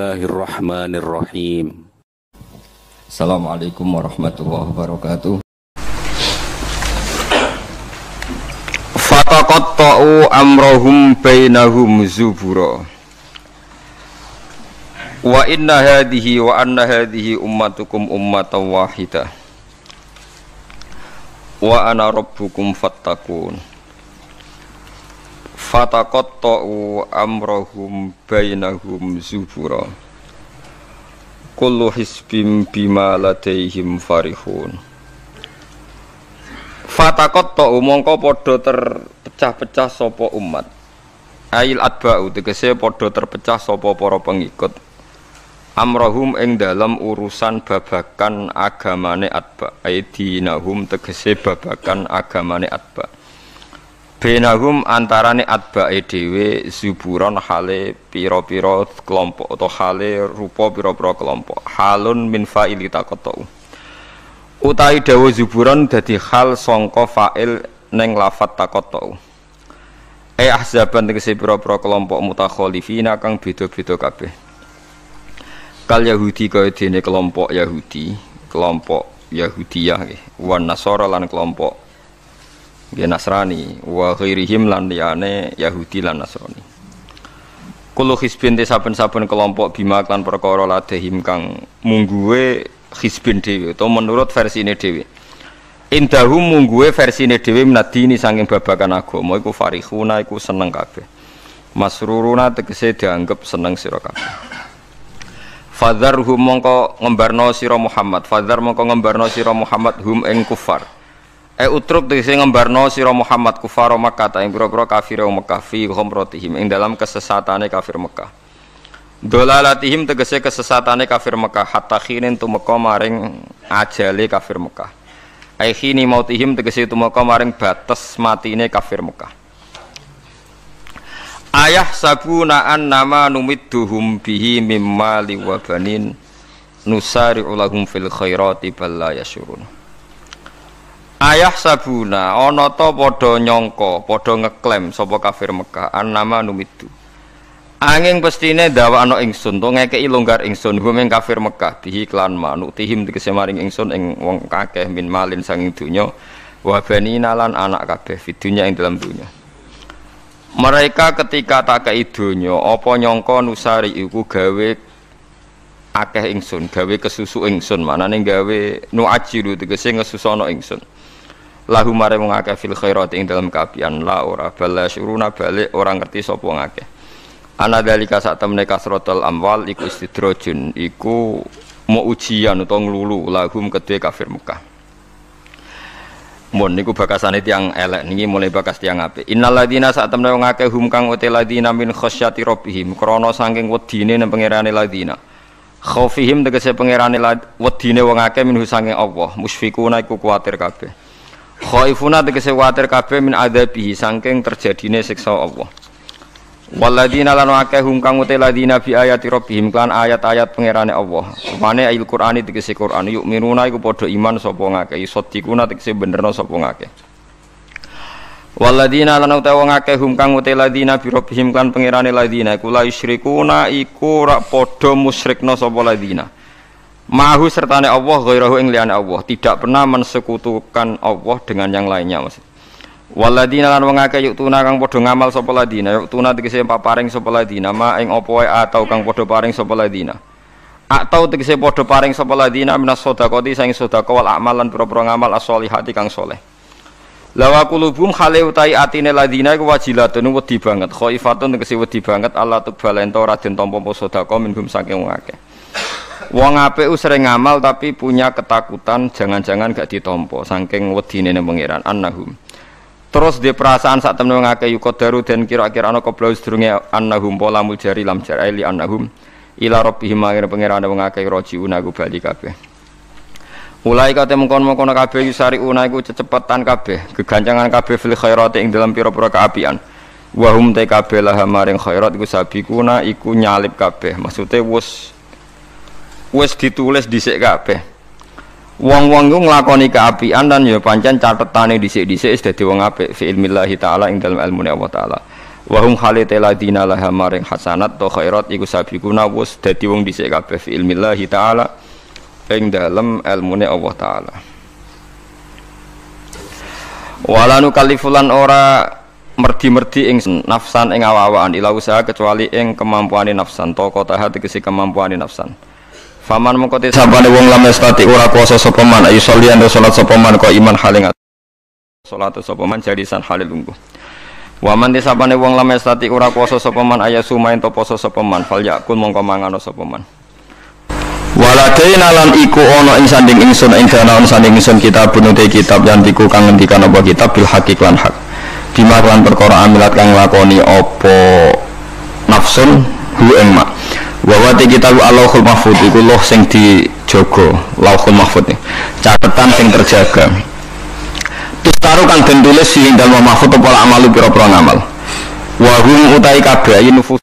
Bismillahirrahmanirrahim. Assalamualaikum warahmatullahi wabarakatuh. Fataqatta'u amrahum bainahum zubura. Wa inna hadhihi wa anna hadhihi ummatukum ummatan wahidah. Wa ana rabbukum fattaqun. Fataqatta'u amrahum bainahum zubura. Kullu hisbim bima ladaihim farihun. Fataqatta'u mongko padha terpecah-pecah sapa umat. Ail atba'u tegese padha terpecah sapa para pengikut. Amrahum ing dalam urusan babakan agamane atba. Aidinahum tegese babakan agamane atba. Benahum antarane atbae dhewe zuburon hale pira-pira kelompok atau hale rupa pira-pira kelompok. Halun min fa'ili taqatta'u. Utawi dawa zuburon dadi hal sangka fa'il ning lafat taqatta'u. Ahzaban tegese pira-pira kelompok mutakhalifina kang beda-beda kabeh. Kal Yahudi kaya dene kelompok Yahudi, kelompok Yahudiyah nggih, wan Nasara lan kelompok Nasrani wa ghairihim lan liyane Yahudi lan Nasrani. Kullu hizbin te saben-saben kelompok bima lan perkara ladehim kang mungguwe hizbin dhewe utawa menurut versine dhewe. Indahum mungguwe versine dhewe minadini saking babagan agama iku farihuna iku seneng kabeh. Masruruna tegese dianggep seneng sira kabeh. Fadzarhum mongko ngembarno sira Muhammad, fadzar mongko ngembarno sira Muhammad hum ing kufar. Utruk tegese ngembarno sira Muhammad kufar Makkah ta ing pira-pira kafir Mekah fi ghamratihim ing dalam kesesatane kafir Mekah. Dolalatihim tegese kesesatane kafir Mekah hatta khinin tumeka maring ajale kafir Mekah. Ai khini mautihim tegese tumeka maring batas matine kafir Mekah. Ayah sabuna annama numidduhum bihi mimma liwabanin nusari'u lahum fil khairati bal la yasyurun. Ayah sabuna ana ta padha nyangka, padha ngeklaim sapa kafir Mekah annama numiddu. Anging pestine ndawakno ingsun to ngekeki longgar ingsun hum ing kafir Mekah bihi klan manutihim tegese maring ingsun ing wong akeh min malin sanging donya wa banina lan anak kabeh fidunya ing dalam donya. Mereka ketika tak kei donya apa nyangka nusari iku gawe akeh ingsun, gawe kesusu ingsun, manane gawe nuajiru tegese ngesusono ingsun. Lahu mare wong akeh fil khairat ing dalam kaapian la ora bala syuruna balik orang ngerti sapa wong akeh. Ana dalika sak temene kasratul amwal iku istidrajun iku mau ujian utawa nglulu lahum kedue kafir Mekah. Mun niku bakasane tiyang elek niki mulai bakas tiyang apik. Innal ladina sak temene wong akeh hum kang uti ladina min khasyati rabbihim krana saking wedine nang pangerane ladina. Khaufihim tegese pangerane wedine wong akeh minhu saking Allah musfikuna iku kuwatir kabeh. Khaifuna tegese kuwatir kabeh min adzabihi saking terjadine siksa Allah. Waladina lan akeh hum kang uti ladina bi ayati rabbihim kan ayat-ayat pangerane Allah. Rupane ayat Qur'ani tegese Qur'an yuk minuna iku padha iman sapa ngakeh sadiquna tegese benerno sapa ngakeh. Waladina lan utawa wong akeh hum kang uti ladina bi rabbihim kan pangerane ladina iku la yusyrikuna iku ora padha musyrikna sapa ladina. Mahu sertane Allah ghairahu ing liyane Allah, tidak pernah mensekutukan Allah dengan yang lainnya maksud. Waladina lan wong akeh yuktuna kang padha ngamal sapa ladina, yuktuna tegese paring sapa ladina, ma ing apa wae atau kang padha paring sapa ladina. Atau tegese padha paring sapa ladina minas sedaqati saing sedekah wal amalan pira-pira ngamal as-sholihati kang saleh. Lawa qulubum khale utai atine ladina iku wajilatun wedi banget, khaifatun tegese wedi banget Allah tubalento ora den tampa sedekah minhum saking wong akeh. Wong apik sering ngamal tapi punya ketakutan jangan-jangan gak ditampa saking wedine nang pangeran annahum. Terus di perasaan saat temen ngake yukodaru dan kira-kira ana qabla sedurunge annahum pola muljari lam jaraili annahum ila rabbihim akhir pangeran ngake rajiuna ku bali kabeh. Mulai kate mengkon-mengkon kabeh yusariuna iku cecepatan kabeh, gegancangan kabeh fil khairati ing dalam pira-pira kaapian. Wa hum ta kabeh laha maring khairat iku sabiquna iku nyalip kabeh. Maksude wis ditulis dhisik kabeh. Wong-wong iku nglakoni kaapian dan ya pancen catetane dhisik-dhisik wis dadi wong apik fi ilmillahi taala ing dalem ilmune Allah taala. Wa hum khalite ladina laha maring hasanat to khairat iku sabiquna wis dadi wong dhisik kabeh fi ilmillah taala ing dalem ilmune Allah taala. Wala nukallifulan ora merdi-merdi ing nafsan ing awa-awaan ila usaha kecuali ing kemampuane nafsan toko tahat tegese kemampuane nafsan. Faman mengko te sabane wong lam stati ora kuasa sapa man ayu sholian salat sapa man kok iman haling salat sapa man jadisan halil lungguh. Waman disabane wong lam stati ora kuasa sapa man ayasu main to poso sapa man fal yakun mongko mangano sapa man. Waladaina lan iku ana ing sanding ingsun ing dana sanding ingsun kitabun te kitab yang diku kang ngendikan apa kitab bil haqiq lan hak. Bima lan perkara amilat kang lakoni apa nafsun hu ing mak. Wa wa te kitab Allahul Mahfuz iku loh sing dijaga Lauhul Mahfuz. Catetan sing terjaga. Tustaru kang den tulis sing dalem mahfuz apa amalu pira-pira ngamal. Wa hum utai kabeh nufus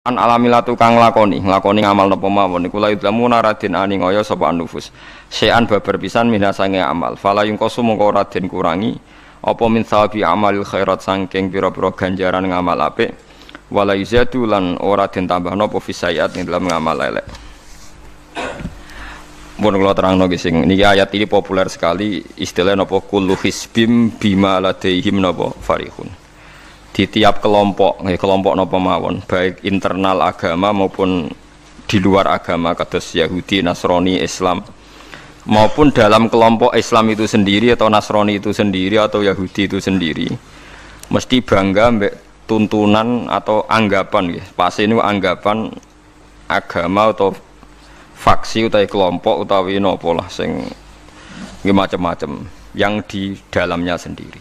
an alamilatu kang nglakoni ngamal napa mawon iku la idlamu naradin ani ngaya sapa nufus. Sean babar pisan minasange amal. Fala yungkosu mongko ora den kurangi apa min sawabi amalil khairat saking pira-pira ganjaran ngamal apik. Wala yuzatu lan ora den tambahno apa fisayat ing dalam ngamal elek. Mun kula terangno nggih sing niki ayat ini populer sekali istilah napa kullu hisbim bima ladaihim napa farihun. Di tiap kelompok nggih kelompok napa mawon baik internal agama maupun di luar agama kados Yahudi, Nasrani, Islam maupun dalam kelompok Islam itu sendiri atau Nasrani itu sendiri atau Yahudi itu sendiri mesti bangga mbek tuntunan atau anggapan nggih. Pas ini anggapan agama atau faksi utawi kelompok utawi napa lah sing macam-macam yang di dalamnya sendiri.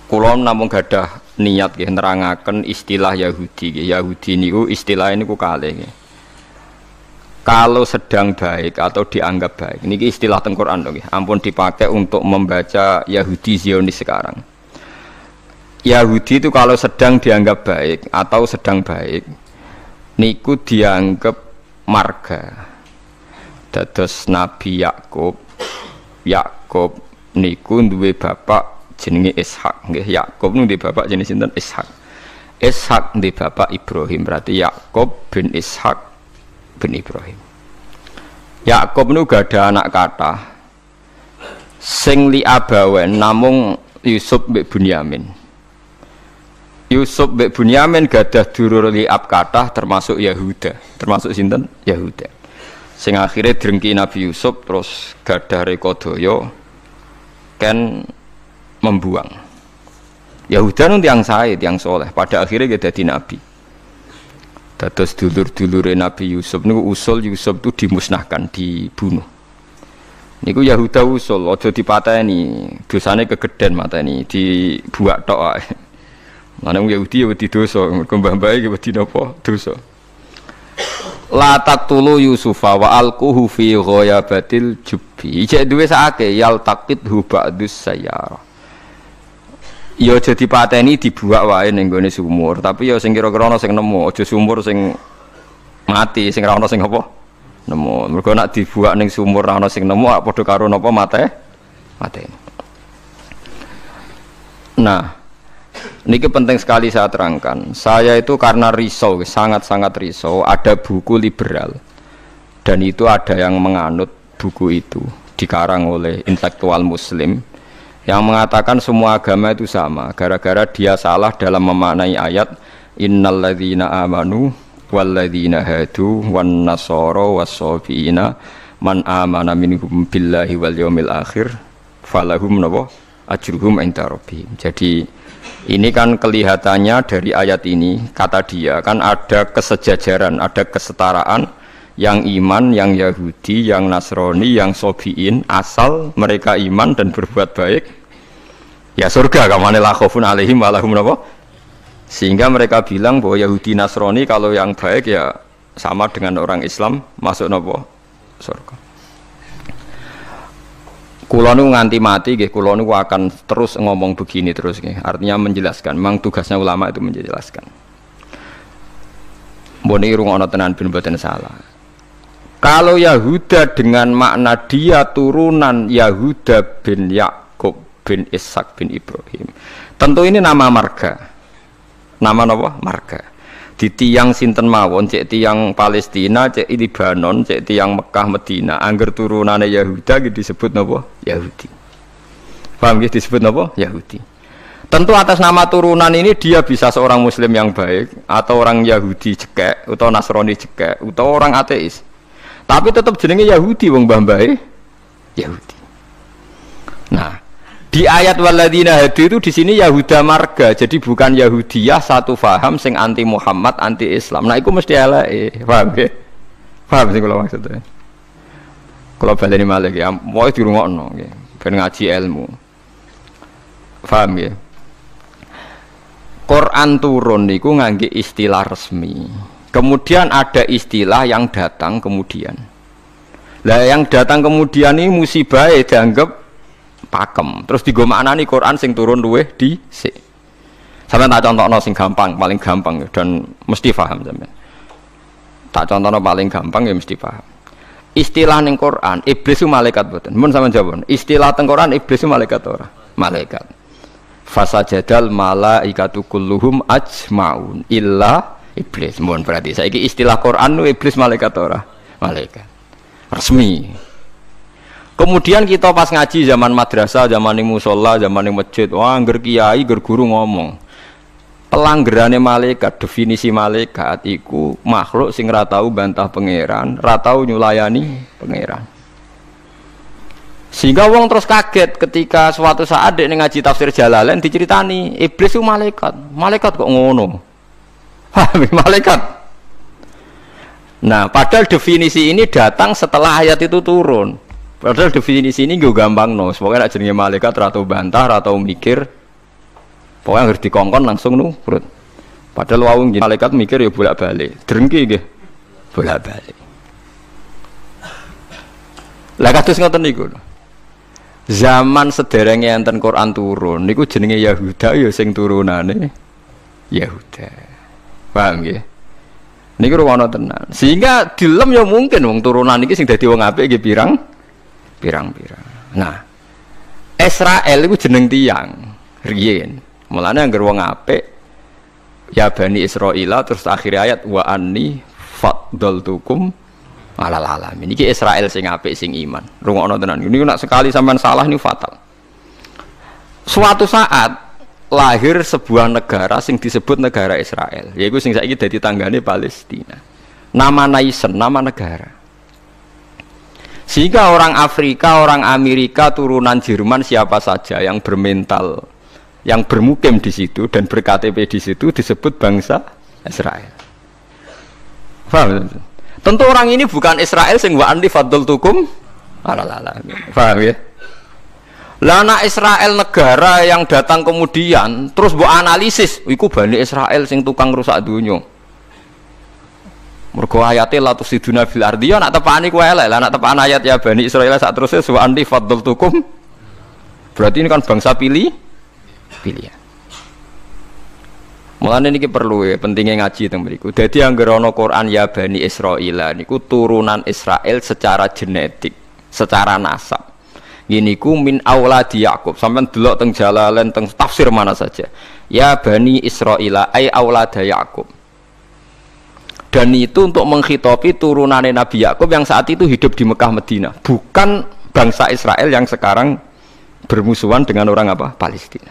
Kula namung gadah niat nggih nerangaken istilah Yahudi nggih. Yahudi niku istilah niku kalih nggih. Kalau sedang baik atau dianggap baik. Niki istilah teng Quran nggih. Ampun dipakai untuk membaca Yahudi Zionis sekarang. Yahudi itu kalau sedang dianggap baik atau sedang baik niku dianggap marga. Dados Nabi Yakub niku duwe bapak jenenge Ishak nggih. Yakub niku duwe bapak jenenge sinten? Ishak. Ishak duwe bapak Ibrahim, berarti Yakub bin Ishak bin Ibrahim. Yakub niku gak ada anak kathah. Sing li abawen namung Yusuf mbek Bunyamin. Yusuf mbek Bunyamin gadah dulur liab kathah termasuk Yahuda. Termasuk sinten? Yahuda. Sing akhire drengki Nabi Yusuf terus gadah rekodaya kan membuang. Yahuda nun tiyang sae, tiyang soleh, pada akhirnya dia dadi nabi. Dados dulur-dulure Nabi Yusuf niku usul Yusuf itu dimusnahkan, dibunuh. Niku Yahuda usul aja dipateni, dosane kegeden mateni, dibuak tok ae. Lan Yahudi ya wedi dosa, mergo mbah-mbahe wedi napa? Dosa. La taqtulu Yusufa wa alquhu fi ghayabatil jubbi. Ijek duwe sakake yal taqithu ba'dus sayyara. Ya aja dipateni dibuak wae ning gone sumur, tapi ya sing kira-kira ana sing nemu, aja sumur sing mati, sing ra ana sing apa? Nemu. Mergo nek dibuak ning sumur ra ana sing nemu padha karo napa mate? Nah, niki penting sekali saya terangkan. Saya itu karena risau, sangat-sangat risau. Ada buku liberal dan itu ada yang menganut buku itu dikarang oleh intelektual Muslim yang mengatakan semua agama itu sama. Gara-gara dia salah dalam memaknai ayat innalladzina amanu walladzina hadu wan nasara was-sabiina man amana minhum billahi wal yaumil akhir falahum ajruhum inda rabbihim. Jadi ini kan kelihatannya dari ayat ini, kata dia kan ada kesejajaran, ada kesetaraan yang iman, yang Yahudi, yang Nasrani, yang Sobiin, asal mereka iman dan berbuat baik ya surga. Kamane la khaufun alaihim wa lahum napa. Sehingga mereka bilang bahwa Yahudi Nasrani kalau yang baik ya sama dengan orang Islam masuk napa surga. Kula niku nganti mati nggih, kula niku akan terus ngomong begini terus nggih. Artinya menjelaskan, memang tugasnya ulama itu menjelaskan. Mbone rungokno tenan ben mboten salah. Kalau Yahuda dengan makna dia turunan Yahuda bin Yakub bin Ishak bin Ibrahim. Tentu ini nama marga. Nama napa? Marga. Di tiang sinten mawon, cek tiang Palestina, cek Libanon, cek tiang Mekah Medina, angger turunane Yahuda disebut napa? Yahudi. Paham nggih disebut napa? Yahudi. Tentu atas nama turunan ini dia bisa seorang muslim yang baik atau orang Yahudi cekek atau Nasrani cekek atau orang ateis. Tapi tetap jenenge Yahudi wong mbah-mbahe Yahudi. Nah, di ayat waladina hadi itu di sini Yahuda marga, jadi bukan Yahudiyah satu faham sing anti Muhammad, anti Islam. Nah, itu mesti eleke, paham nggih? Paham sing kula maksudnya. Kula baleni malih ya, mau dirungokno nggih, ben ngaji ilmu. Paham nggih? Quran turun niku ngangge istilah resmi. Kemudian ada istilah yang datang kemudian. Lah yang datang kemudian ini musibah dianggap pakem. Terus digo maknani Quran sing turun luweh dhisik. Sampeyan tak contohno sing gampang, paling gampang dan mesti paham sampeyan. Tak contohno paling gampang ya mesti paham. Istilah ning Quran, iblis itu malaikat mboten. Mun sampeyan jawab. Istilah teng Quran iblis itu malaikat ora? Malaikat. Fasajadal malaikatu kulluhum ajmaun illa iblis. Mun berarti saiki istilah Quran itu iblis malaikat ora? Malaikat. Resmi. Kemudian kita pas ngaji zaman madrasah, zaman di musola, zaman di masjid, wah angger kiai, angger guru ngomong. Pelanggerane malaikat, definisi malaikat iku makhluk sing ra tau bantah pangeran, ra tau nyulayani pangeran. Sehingga wong terus kaget ketika suatu saat dek ngaji tafsir Jalalain diceritani iblis itu malaikat. Malaikat kok ngono? Malaikat. Nah, padahal definisi ini datang setelah ayat itu turun. Padahal definisi ini gue gampang no. Pokoknya nak jenenge malaikat atau bantah atau mikir, pokoknya harus dikongkon langsung nurut. Padahal wawung malaikat mikir ya bolak balik, drengki gitu, bolak balik. Lah kados ngoten niku. Zaman sederenge enten Quran turun, niku jenenge Yahuda ya sing turunane Yahuda. Paham nggih? Niku ruwono tenan. Sehingga dilem ya mungkin wong turunan iki sing dadi wong apik nggih pirang-pirang. Nah, Israel itu jeneng tiang riyen. Mulane anggere wong apik ya Bani Israila terus akhir ayat wa anni faddaltukum alal alamin. Iki Israel sing apik sing iman. Rungokno tenan. Niku nek sekali sampean salah niku fatal. Suatu saat lahir sebuah negara sing disebut negara Israel. Yaiku sing saiki dadi tanggane Palestina. Nama nation, nama negara. Sehingga orang Afrika, orang Amerika, turunan Jerman siapa saja yang bermental, yang bermukim di situ dan berKTP di situ disebut bangsa Israel. Paham? Tentu orang ini bukan Israel sing wa anti fadl tukum alala. Paham ya? Lah anak Israel negara yang datang kemudian terus mbok analisis, iku Bani Israel sing tukang rusak dunya. Mergo ayate la tusiduna fil ardi ya nak tepani ku elek lah nak tepan ayat ya Bani Israil sak terusé wa anti faddaltukum berarti ini kan bangsa pilihan. Mulane niki perlu ya pentingnya ngaji teng mriku. Dadi anggere ana Quran ya Bani Israil niku turunan Israel secara genetik, secara nasab. Gini ku min auladi Yakub. Sampeyan delok teng Jalalain teng tafsir mana saja. Ya Bani Israil ai aulada Yakub. Dan itu untuk menghitopi turunannya Nabi Yakub yang saat itu hidup di Mekah Medina, bukan bangsa Israel yang sekarang bermusuhan dengan orang apa? Palestina.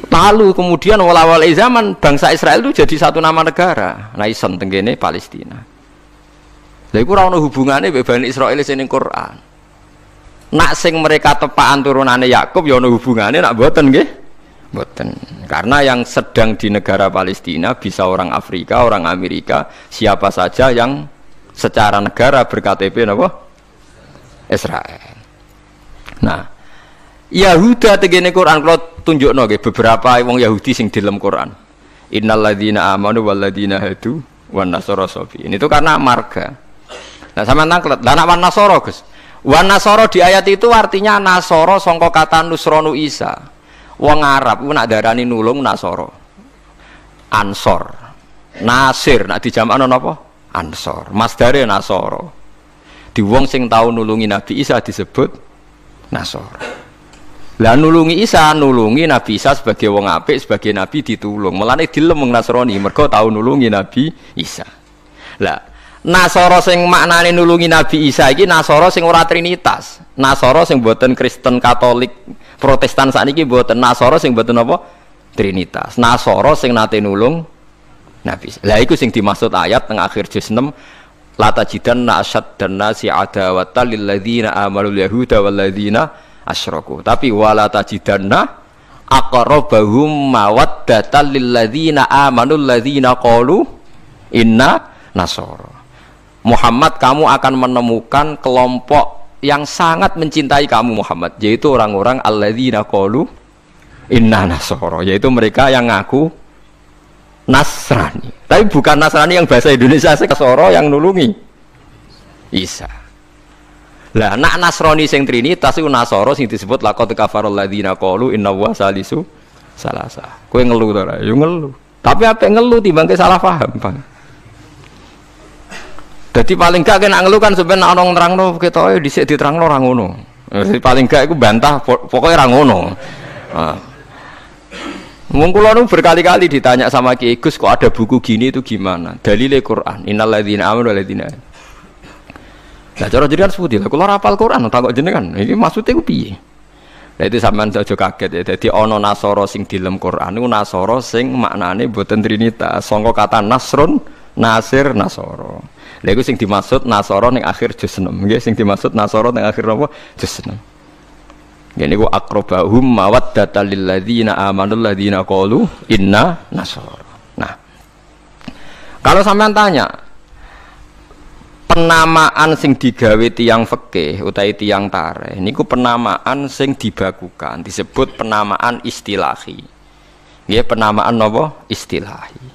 Lalu kemudian awal-awal zaman bangsa Israel itu jadi satu nama negara, naisen tenggene Palestina. Lha iku ora ono hubungane mbek Bani Israil sing ning Quran. Nak sing mereka tepaan turunannya Yakub ya ono hubungane nak mboten nggih? Boten. Karena yang sedang di negara Palestina bisa orang Afrika, orang Amerika, siapa saja yang secara negara berKTP apa? Israel. Nah, Yahuda tegene Quran kalau tunjukno nggih beberapa wong Yahudi sing dilem Quran. Innalladzina amanu walladzina hadu wan nasara sabi. Ini itu karena marga. Nah, sampean tanglet, lah nek wan nasara, Gus. Wan nasara di ayat itu artinya nasara sangka kata nusronu Isa. Wong Arab ku nak darani nulung Nasara. Ansor. Nasir nak dijamakno napa? Ansor. Masdare Nasara. Di wong sing tau nulungi Nabi Isa disebut Nasara. Lah nulungi Isa, nulungi Nabi Isa sebagai wong apik, sebagai nabi ditulung. Mulane dilem wong Nasrani mergo tau nulungi Nabi Isa. Lah Nasara sing maknane nulungi Nabi Isa iki Nasara sing ora trinitas. Nasara sing boten Kristen Katolik Protestan sakniki boten Nasara sing boten apa? Trinitas. Nasara sing nate nulung Nabi Isa. Lah iku sing dimaksud ayat teng akhir juz 6 la tajidanna asyaddan nasi adawatan lil ladzina amanu yahuda wal ladzina asyraku. Tapi wala tajidanna aqrabahum mawaddatan lil ladzina amanu alladzina qalu inna nasara. Muhammad, kamu akan menemukan kelompok yang sangat mencintai kamu Muhammad, yaitu orang-orang alladzina qalu inna nasara, yaitu mereka yang ngaku Nasrani. Tapi bukan Nasrani yang bahasa Indonesia Nasara yang nulungi Isa. Lah nak Nasrani sing Trinitas iku Nasara sing disebut laqad kafarul ladzina qalu innallaha salisu salasa. Kowe ngelu to ora? Yo ngelu. Tapi apik ngelu timbangke salah paham, Bang. Dadi paling gak kena ngelu kan sampeyan ana nerangno ketoke dhisik diterangno ora ngono. Paling gak iku bantah pokoke ora ngono. Heeh. Wong kula nu berkali-kali ditanya sama Ki Gus kok ada buku gini itu gimana? Dalile Quran. Innal ladzina amanu wal ladzina. Lah cara jenengan seputi lha kula hafal Quran takok jenengan. Iki maksude ku piye? Lah itu sampean aja kaget ya. Dadi ana Nasara sing dilem Quran niku Nasara sing maknane boten trinitas. Sangka kata Nasrun, Nasir, Nasara. Lha iku sing dimaksud Nasara ning akhir juz 6. Nggih sing dimaksud Nasara ning akhir napa? Juz 6. Ini ku akrobahum mawaddatan lil ladzina amanu ladzina qalu inna nasara. Nah, kalau sampean tanya penamaan sing digawe tiyang fikih utawi tiyang tarikh niku penamaan sing dibakukan disebut penamaan istilahi. Nggih penamaan napa? Istilahi.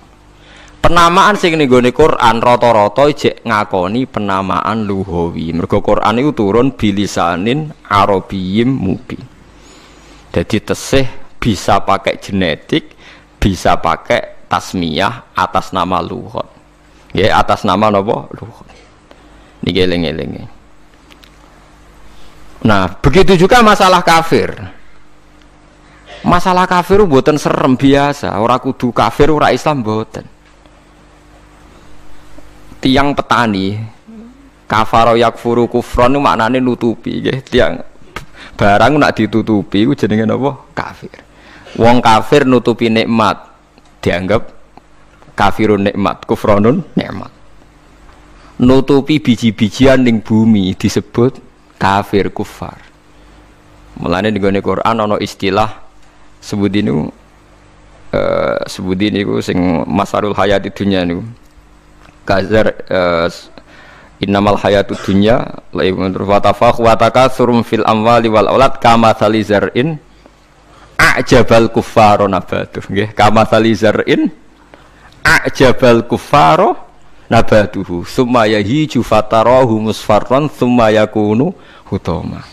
Penamaan sing ning gone Quran rata-rata jek ngakoni penamaan lughawi. Mergo Quran iku turun bilisanin arabiyyim mubin. Jadi tesih bisa pakai genetik, bisa pakai tasmiyah atas nama lughat. Nggih, atas nama napa? Lughat. Niki eling-eling. Nah, begitu juga masalah kafir. Masalah kafir mboten serem biasa, ora kudu kafir, ora Islam mboten. Tiang petani kafaro yakfuru kufron itu maknanya nutupi nggih. Tiang barang nak ditutupi itu jenenge napa? Kafir. Wong kafir nutupi nikmat dianggap kafirun nikmat, kufronun nikmat. Nutupi biji-bijian ning bumi disebut kafir kufar. Mulane ning Quran ana istilah sebut niku sing masarul hayati dunya niku. Kazar innamal hayatud dunya laibun wa tafakh wa takatsurum fil amwali wal aulad kama salizar'in a'jabal kuffara nabatuh nggih kama salizar'in a'jabal kuffara nabatuhu summa yahiju fatarahu musfarran summa yakunu hutama.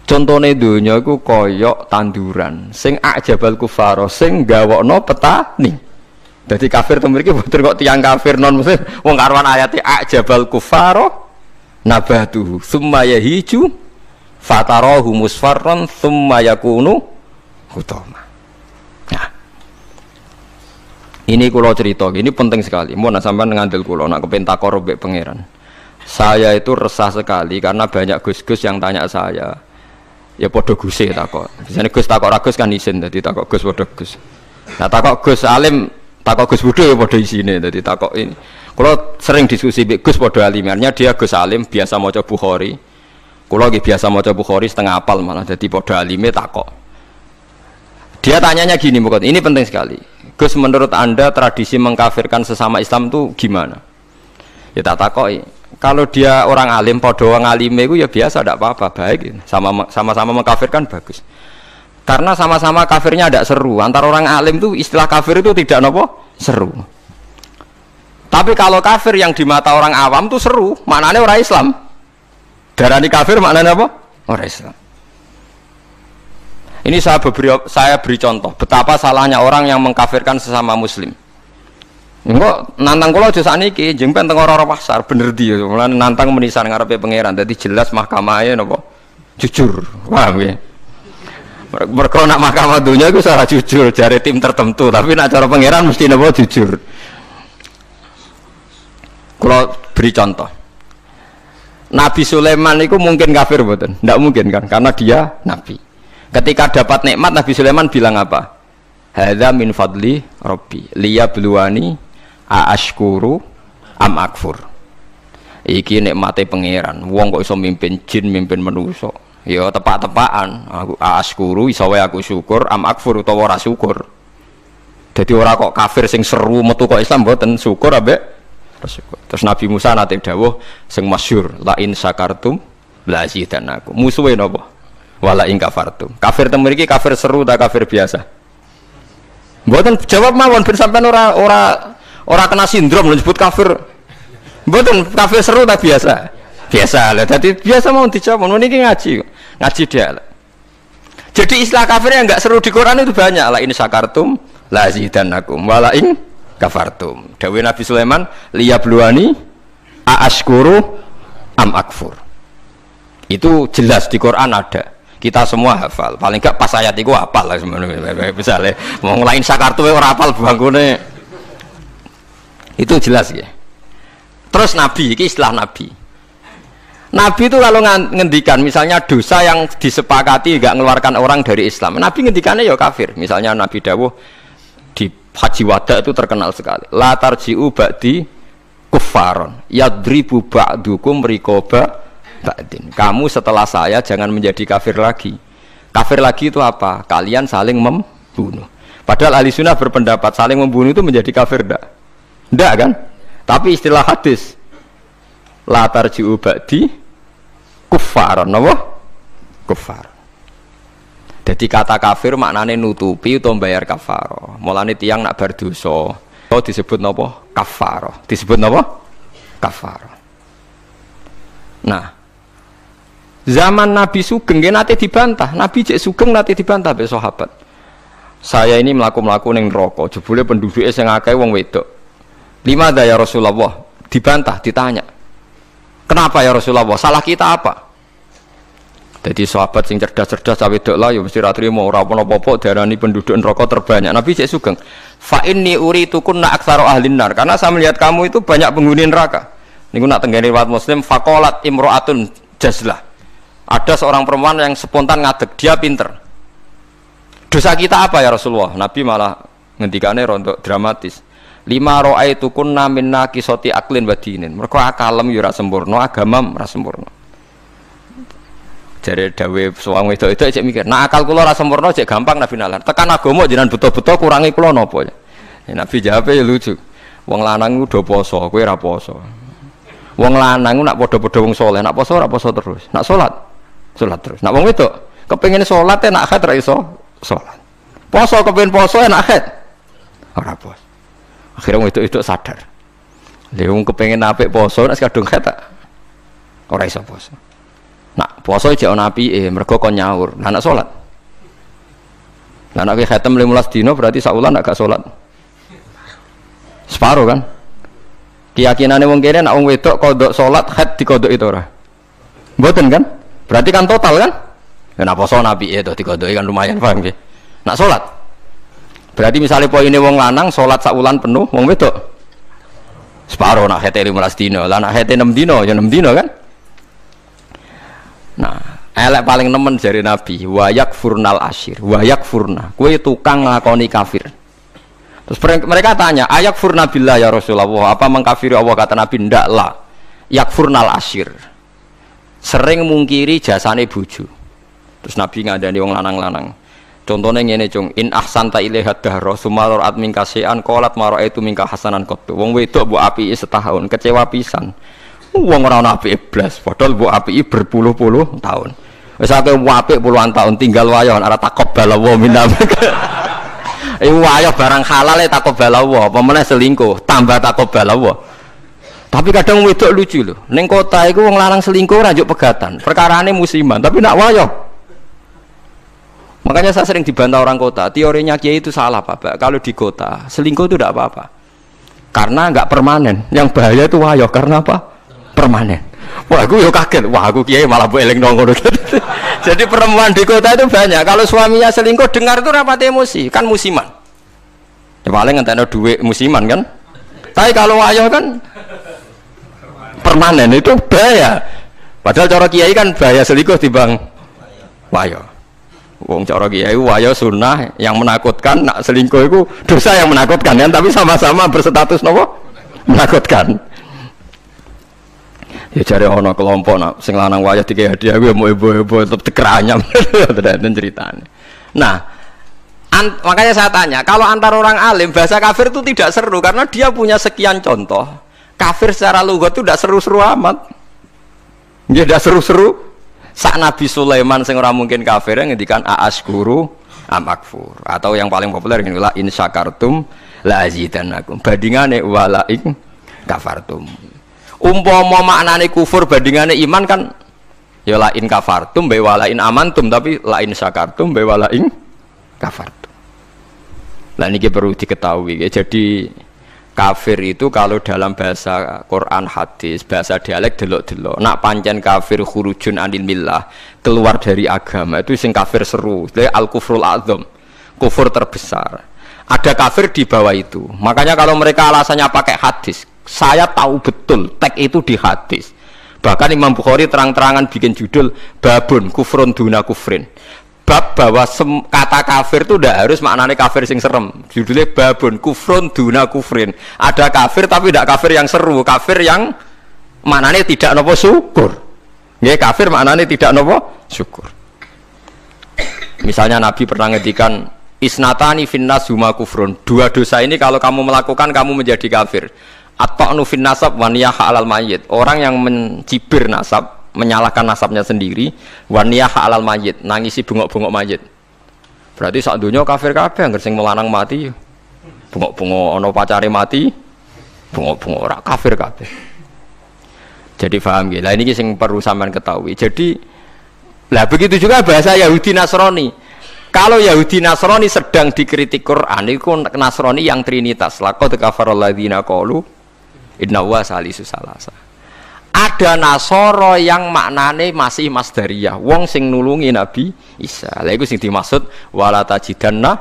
Contone donya iku kaya tanduran sing a'jabal kuffara sing gawokno petani. Jadi kafir itu mriki boten kok tiyang kafir non muslim wong karuan ayate ajabal kufaro nabatuhu summa yahiju fatarahu musfarran summa yakunu hutama. Nah, ini kula cerita, ini penting sekali. Mun sampean ngandel kula nak kepen takor mbek pangeran. Saya itu resah sekali karena banyak gus-gus yang tanya saya. Ya padha guse takok. Biasane Gus takok ra Gus kan isin dadi takok Gus padha Gus. Nah takok Gus alim takok Gus Budha ya padha isine dadi takok ini. Kula sering diskusi mbek Gus padha alimarnya dia Gus alim biasa maca Bukhari. Kula nggih biasa maca Bukhari setengah apal malah dadi padha alime takok. Dia tanyanya gini, ini penting sekali. Gus, menurut Anda tradisi mengkafirkan sesama Islam itu gimana? Ya tak takoki. Kalau dia orang alim padha wong alime iku ya biasa ndak apa-apa, baik. Sama-sama mengkafirkan bagus. Karena sama-sama kafirnya tidak seru. Antara orang alim itu istilah kafir itu tidak nopo seru. Tapi kalau kafir yang di mata orang awam itu seru, maknanya orang Islam. Darani kafir maknanya apa? Orang Islam. Ini saya beri contoh betapa salahnya orang yang mengkafirkan sesama Muslim. Enggak nantang kula aja sakniki, jeng ben teng ora pasar bener di. Mulane nantang menisan ngarepe pangeran. Dadi jelas mahkamahe napa? jujur. Paham ya? Mereka nak mahkamah dunia itu salah jujur jari tim tertentu, tapi nak cara pangeran mesti napa jujur. Kalau beri contoh, Nabi Sulaiman itu mungkin kafir betul? Tidak mungkin kan, karena dia Nabi. Ketika dapat nikmat Nabi Sulaiman bilang apa? Hadza min fadli Rabbi liyabluwani aashkuru am akfur. Iki nikmate pangeran. Wong kok iso mimpin jin, mimpin manusa. Ya tepak-tepakan. Aku aashkuru iso wae aku syukur, am akfur utawa ora syukur. Jadi ora kok kafir sing seru metu kok Islam mboten syukur ambek syukur. Terus Nabi Musa nate dawuh sing masyhur la in syakartum la zidanakum. Musuhe napa? Wala in kafartum. Kafir teng mriki kafir seru ta kafir biasa? Mboten jawab mawon ben sampean ora kena sindrom disebut kafir. Mboten kafir seru ta biasa? Biasa lah. Dadi biasa mau dijawab ngono niki ngaji dia. Jadi istilah kafir yang enggak seru di Quran itu banyak. La in syakartum la zidanakum wala in kafartum. Dawuh Nabi Sulaiman liyabluwani aashkuru am akfur. Itu jelas di Quran ada. Kita semua hafal. Paling enggak pas ayat itu hafal lah sebenarnya. Misalnya mau ngelain sakartu ora hafal bangkune. Itu jelas ya. Terus Nabi, ini istilah Nabi. Nabi itu kalau ngendikan misalnya dosa yang disepakati enggak mengeluarkan orang dari Islam. Nabi ngendikannya ya kafir. Misalnya Nabi dawuh di Haji Wada itu terkenal sekali. La tarji'u ba'di kuffaron yadribu ba'dukum riqaba ba'din. Kamu setelah saya jangan menjadi kafir lagi. Kafir lagi itu apa? Kalian saling membunuh. Padahal ahli sunnah berpendapat saling membunuh itu menjadi kafir enggak kan? Tapi istilah hadis la tarji'u ba'di kuffaron, apa? Kuffar. Jadi kata kafir maknanya nutupi atau bayar kafaroh. Mulane tiang nak berdosa, disebut napa? Kafaroh. Disebut napa? Kafaroh. Nah, zaman Nabi Sugeng nate dibantah. Nabi cek Sugeng nate dibantah be sahabat. Saya ini melaku ning neraka, jebule penduduknya sing akeh wong wedok. Limada ya Rasulullah? Dibantah, ditanya. Kenapa ya Rasulullah? Salah kita apa? Jadi sahabat sing cerdas-cerdas cawe wedok lah ya mesti ra trimo ora apa-apa diarani penduduk neraka terbanyak. Nabi cek Sugeng. Fa inni uritukunna aktsara ahlin nar. Karena saya melihat kamu itu banyak penghuni neraka. Niku nak tenggene riwayat Muslim faqalat imra'atun jazlah. Ada seorang perempuan yang spontan ngadeg, dia pinter. Dosa kita apa ya Rasulullah? Nabi malah ngendikane rontok dramatis. Lima ra'aitukunna min naqisati aqlin wa dinin. Mergo akalem yo ora sempurna, agamam ora sempurna. Jare dawuh suwang wedok-wedok cek mikir, "Nah akal kula ora sempurna cek gampang Nabi nalar. Tekan agama jenengan beto-beto kurangi kula napa?" Ya Nabi jawab ya lucu. Wong lanang ku do poso, kowe ora poso. Wong lanang ku nak padha-padha wong saleh, nak poso ora poso terus. Nak salat terus. Nak wong wedok kepengin salat enak akeh ra iso salat. Poso kepengin poso enak akeh. Ora poso. Akhirnya wong wedok sadar. Lha wong kepengin apik poso nek kadung khet ora iso poso. Nak poso jek ana apike, mergo kon nyaur. Lah nak salat. Lah nek khatam 15 dina berarti sak wulan gak salat. Separo kan? Keyakinane wong kene nek wong wedok kodok salat khat dikodok itu ora. Mboten kan? Berarti kan total kan? Ya nek poso apike to dikodoki kan lumayan paham nggih. Nak salat. Berarti misalnya poine wong lanang salat sak wulan penuh, wong wedok separo nak khate 15 dina. Lah nak khate 6 dina ya 6 dina kan? Nah, elek paling nemen jari Nabi, wayak furnal asyir, wayak furna. Kue tukang nglakoni kafir. Terus mereka tanya, ayak furna billah ya Rasulullah, apa mengkafiri Allah? Kata Nabi, ndak lah. Yak furnal asyir. Sering mungkiri jasane bojo. Terus Nabi ngadani wong lanang-lanang. Contohnya ngene cung, in ahsanta ilaihat dahra sumalor ad mingkasean qalat maro itu mingka hasanan qattu. Wong wedok mbok apike setahun, kecewa pisan. Wong ora ana apike blas, padahal mbok apike berpuluh-puluh tahun. Wis akeh apik puluhan tahun tinggal wayo ora taqabbal wa minna. Wayo barang halal taqabbal wa, apa meneh selingkuh tambah taqabbal wa. Tapi kadang wedok lucu lho. Ning kota iku wong lanang selingkuh ora njuk pegatan. Perkarane musiman, tapi nak wayo. Makanya saya sering dibantah orang kota. Teorinya Kiai itu salah, Pak. Kalau di kota selingkuh itu tidak apa-apa. Karena enggak permanen. Yang bahaya itu wayo karena apa? Permanen. Wah, aku yo kaget. Wah, aku kiai malah mbok elingno ngono. Jadi perempuan di kota itu banyak. Kalau suaminya selingkuh dengar itu rapat emosi, kan musiman. Ya paling ngentekno duit musiman kan. Tapi kalau wayo kan permanen itu bahaya. Padahal cara kiai kan bahaya selingkuh timbang wayo. Wong cara kiai wayo sunnah yang menakutkan, nak selingkuh itu dosa yang menakutkan kan, tapi sama-sama berstatus nopo menakutkan. Ya cari ono kelompok nak sing lanang wayo dikei hadiah gue mau ibu-ibu tetep tekeranyam dan ceritanya. Nah, makanya saya tanya, kalau antar orang alim bahasa kafir itu tidak seru karena dia punya sekian contoh. Kafir secara lughat itu tidak seru-seru amat. Dia tidak seru-seru. Sak Nabi Sulaiman sing ora mungkin kafir ngendikan a'askuru amakfur, atau yang paling populer ngene la in syakartum la azidannakum, bandingane wala in kafartum. Umpama maknane kufur bandingane iman kan ya la in kafartum be wala in amantum, tapi la in syakartum be wala in kafartum. Lah niki perlu diketahui ya. Jadi kafir itu kalau dalam bahasa Quran hadis, bahasa dialek delok-delok. Nak pancen kafir khurujun anil millah, keluar dari agama, itu sing kafir seru. Itu al-kufrul azam, kufur terbesar. Ada kafir di bawah itu. Makanya kalau mereka alasannya pakai hadis, saya tahu betul teks itu di hadis. Bahkan Imam Bukhari terang-terangan bikin judul babun kufrun duna kufrin. Bab bahwa kata kafir itu tidak harus maknanya kafir sing serem. Judulnya babun kufrun duna kufrin. Ada kafir tapi tidak kafir yang seru, kafir yang maknanya tidak nopo syukur. Ya, kafir maknanya tidak nopo syukur. Misalnya Nabi pernah ngedikan isnatani finnas huma kufrun. Dua dosa ini kalau kamu melakukan kamu menjadi kafir. At-ta'nu fin nasab wa niyah alal mayyit. Orang yang mencibir nasab, menyalahkan nasabnya sendiri, waniyah halal mayit, nangisi bungok-bungok mayit. Berarti sak dunya kafir kabeh, anggere sing melanang mati, bungok-bungok ana pacare mati, bungok-bungok ora kafir kabeh. Jadi paham nggih. Lah ini sing perlu sampean ketahui. Jadi lah begitu juga bahasa Yahudi Nasrani. Kalau Yahudi Nasrani sedang dikritik Quran, itu Nasrani yang trinitas. Laqad kafarul ladzina qalu inna huwa salisu salasa. Ada Nasoro yang maknane masih masdariyah, wong sing nulungi Nabi Isa. Lha iku sing dimaksud wala tajidanna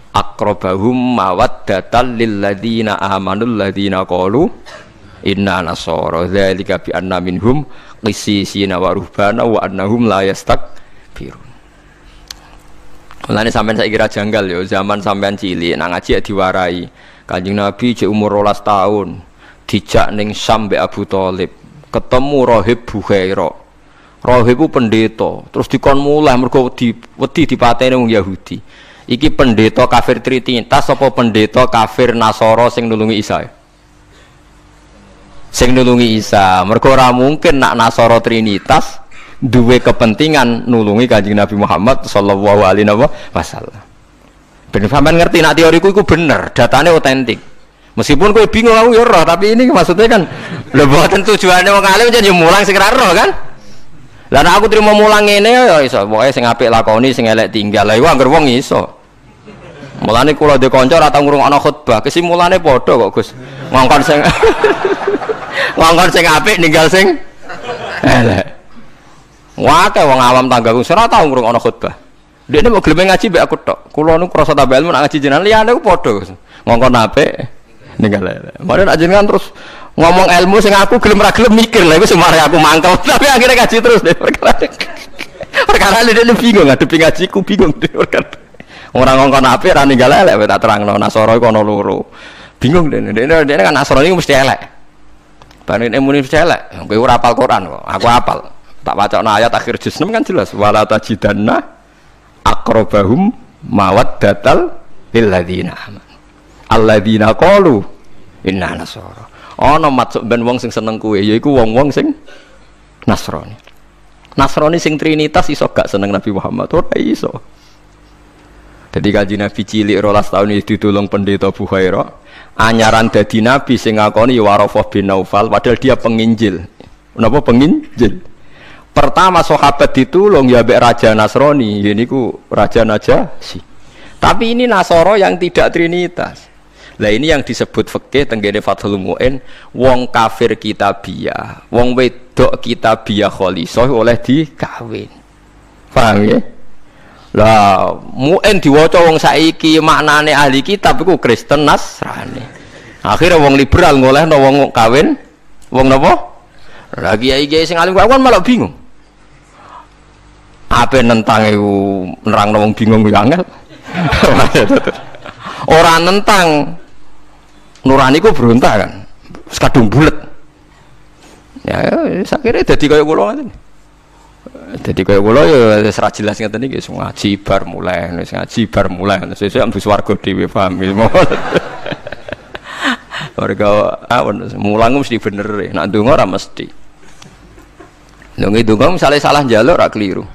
aqrabahum mawaddatan lil ladzina amanul ladzina qalu inna nasara dzalika bi anna minhum qissisina wa ruhbana wa annahum la yastakbirun. Mulane sampean saiki kira janggal ya, zaman sampean cilik nang ngaji diwarai. Kanjeng Nabi cek umur 12 tahun, dijak ning Syam mbek Abu Thalib. Ketemu Rohib Bukhaira. Rohib itu pendeta, terus dikon mulai mergo wedi dipateni wong Yahudi. Iki pendeta kafir trinitas apa pendeta kafir Nasara sing nulungi Isa? Sing nulungi Isa. Mergo ora mungkin nak Nasara trinitas duwe kepentingan nulungi Kanjeng Nabi Muhammad sallallahu alaihi wasallam. Ben sampean ngerti nak teoriku iku bener, datane otentik. Meskipun kowe bingung aku ya roh, tapi ini maksudnya kan lho mboten tujuane wong alim jan mulang sing ra roh kan. Lah nek aku trimo mulang ngene ya iso, pokoke sing apik lakoni, sing elek tinggal. Lah iku anggere wong iso. Mulane kula ndek kanca ora tau ngrungokno khutbah, kesimulane padha kok Gus. Ngongkon sing ngongkon sing apik ninggal sing elek. Wae wong awam tanggaku ora tau ngrungokno khutbah. Dekne mau gelem ngaji mbek aku tok. Kula niku krasa tambah ilmu nak ngaji jenengan liyane ku padha Gus. Ngongkon apik ninggal elek. Mare nak jenengan terus ngomong ilmu sing aku gelem ra gelem mikir lha iku semare aku mangkel. Tapi akhirnya ngaji terus deh perkara ini bingung ngadepi ngajiku bingung deh perkara. Orang ngongkon apik ra ninggal elek tak terangno Nasara iku ana loro. Bingung dene kan Nasara niku mesti elek. Bareng muni mesti elek. Kowe ora hafal Quran kok. Aku hafal. Tak wacana ayat akhir juz 6 kan jelas wala tajidanna aqrabahum mawaddatal lil ladzina amanu. Alladzina qalu inna nasara. Ana maksud ben wong sing seneng kowe yaiku wong-wong sing Nasrani. Nasrani sing trinitas iso gak seneng Nabi Muhammad ora iso. Jadi Kanjeng Nabi cilik 12 tahun iki ditulung pendeta Bukhaira. Anyaran dadi nabi sing ngakoni Warafah bin Naufal padahal dia penginjil. Napa penginjil? Pertama sahabat ditulung ya mbek raja Nasrani, niku raja Najasyi. Tapi ini Nasara yang tidak trinitas. Lah ini yang disebut fikih tenggene Fathul Muin, wong kafir kitabiyah, wong wedok kitabiyah khalisah oleh dikawin. Paham ya? Lah Muin diwaca wong saiki maknane ahli kitab iku Kristen Nasrani. Akhirnya wong liberal ngolehno wong kawin wong napa? Lah kiai-kiai sing alim kan malah bingung. Apa nentang iku nerangno wong bingung ku angel. Ora nentang nurani ku berontak kan, kadung bulet. Ya, sakire dadi kaya kula ngoten. Dadi kaya kula ya wis ra jelas ngeten iki, ngaji bar mulai, ngaji bar mulai, sesuk ambus warga dhewe paham. Warga mulang mesti bener, nek ndonga ora mesti. Lha ndonga misale salah njaluk ora keliru.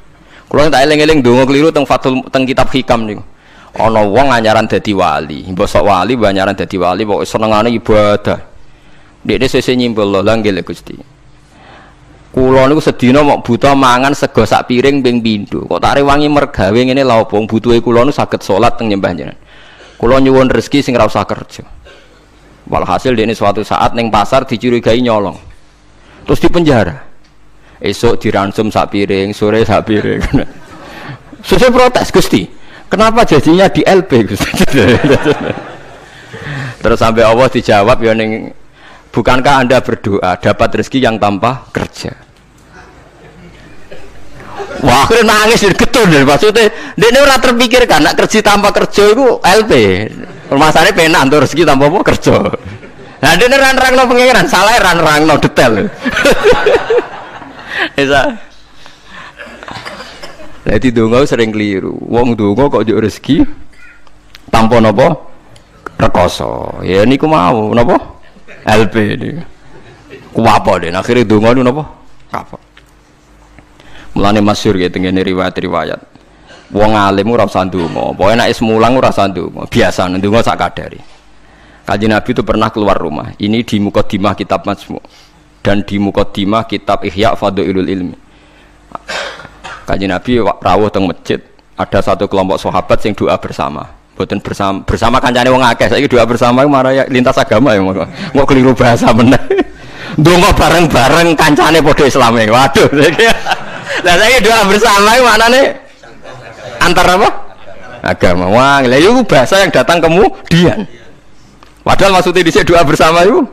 Kula tak eling-eling ndonga keliru teng Fathul teng kitab Hikam niku. Ana wong anyaran dadi wali, mbok sok wali mbok anyaran dadi wali pokoke senengane ibadah. Dekne sesuk nyimpul lho nggih Gusti. Kula niku sedina mok buta mangan sego sak piring ping pindho. Kok tak rewangi mergawe ngene lha opo butuhe kula niku saged salat teng nyembah jenengan. Kula nyuwun rezeki sing ora usah kerja. Walhasil dekne suatu saat ning pasar dicurigai nyolong. Terus dipenjara. Esok diransum sak piring, sore sak piring. Sesuk protes Gusti. Kenapa jadinya di LP? Terus sampai Allah dijawab ya ning, bukankah Anda berdoa dapat rezeki yang tanpa kerja? Wah, akhirnya nangis getun maksudnya dia ora terpikirkan nak kerja tanpa kerja itu LP. Masalahnya penak untuk rezeki tanpa apa kerja. Nah dia nerang-nerangno pengiran, salah nerang-nerangno detail. Bisa. Jadi donga sering keliru. Wong donga kok njuk rezeki tanpa napa? Rekoso. Ya niku mau napa? LP niku. Ku apa den akhire donga niku napa? Kapok. Mulane masyhur ya tengene riwayat-riwayat. Wong alim ora usah ndonga. Pokoke nek wis mulang ora usah ndonga. Biasa ndonga sak kadare. Kanjeng Nabi itu pernah keluar rumah. Ini di Muqaddimah kitab Majmu' dan di Muqaddimah kitab Ihya Fadhailul Ilmi. Kanjeng Nabi rawuh teng masjid, ada satu kelompok sahabat yang doa bersama. Mboten bersama kancane wong akeh. Saiki doa bersama marah lintas agama ya kok keliru bahasa meneh. Ndonga bareng-bareng kancane padha Islame. Waduh. Lah saiki doa bersama iki maknane antar apa? Agama. Wah, lha iku bahasa yang datang kemudian. Padahal maksudnya dhisik doa bersama itu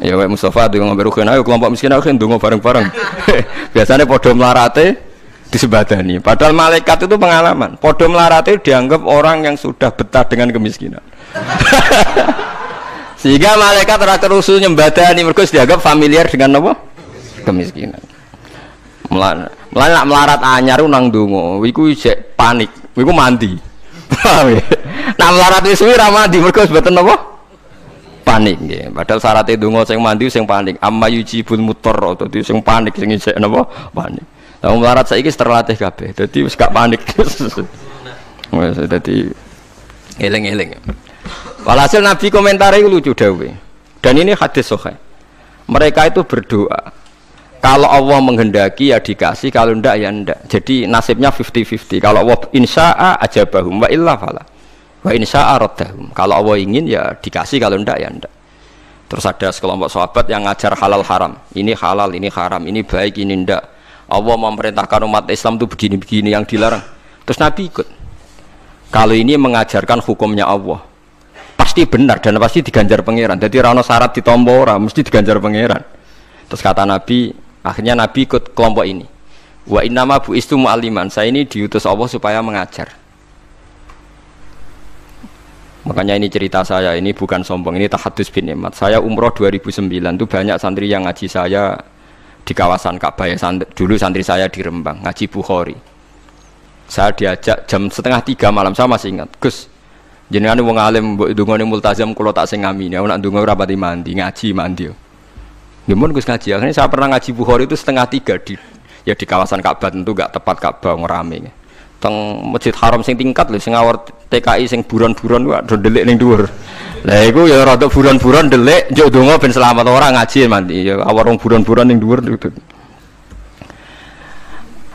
ya wae Mustafa dengan ngombe rugen ayo kelompok miskin ayo ndonga bareng-bareng. Biasanya padha mlarate disebadani. Padahal malaikat itu pengalaman. Padha mlarate dianggap orang yang sudah betah dengan kemiskinan. Sehingga malaikat ora terusu nyembadani mergo dianggap familiar dengan apa? Kemiskinan. Mulane nak melarat anyar nang ndonga, iku isih panik. Iku mandi. Paham ya? Nak melarat wis suwi ra mandi mergo mboten apa? Panik nggih. Padahal syaratnya ndonga sing mandi sing panik. Amma yujibul mutarr, dadi sing panik sing isih napa? Panik. Lah melarat saiki terlatih kabeh. Dadi wis gak panik. Wis dadi eling-eling. Walhasil Nabi komentare iku lucu dawuhe. Dan ini hadis sahih. Mereka itu berdoa. Kalau Allah menghendaki ya dikasih, kalau ndak ya ndak. Jadi nasibnya 50-50. Kalau Allah insya'a ajabahum wa illa fala. Wa insya'a raddahum. Kalau Allah ingin ya dikasih, kalau ndak ya ndak. Terus ada sekelompok sahabat yang ngajar halal haram. Ini halal, ini haram, ini baik, ini ndak. Allah memerintahkan umat Islam itu begini-begini yang dilarang. Terus Nabi ikut. Kalau ini mengajarkan hukumnya Allah, pasti benar dan pasti diganjar pangeran. Jadi rano syarat ditompo ora, mesti diganjar pangeran. Terus kata Nabi, akhirnya Nabi ikut kelompok ini. Wa innama bu'istu mu'alliman. Saya ini diutus Allah supaya mengajar. Makanya ini cerita saya, ini bukan sombong, ini tahadus bin nikmat. Saya umroh 2009 itu banyak santri yang ngaji saya di kawasan Ka'bah ya, dulu santri saya di Rembang ngaji Bukhari. Saya diajak jam 2:30 malam, saya masih ingat. Gus, jenengan wong alim mbok ndongane multazam kula tak sing ngamini. Aku nak ndonga ora pati mandi, ngaji mandi. Nggih mun Gus ngaji. Akhirnya saya pernah ngaji Bukhari itu 2:30 di kawasan Ka'bah, tentu enggak tepat Ka'bah ngrame. Teng Masjid Haram sing tingkat lho, sing awor TKI sing buron-buron wae do delik ning dhuwur. Lah iku ya rada buron-buron delik njuk ndonga ben selamat ora ngaji mandi. Ya awor wong buron-buron ning dhuwur.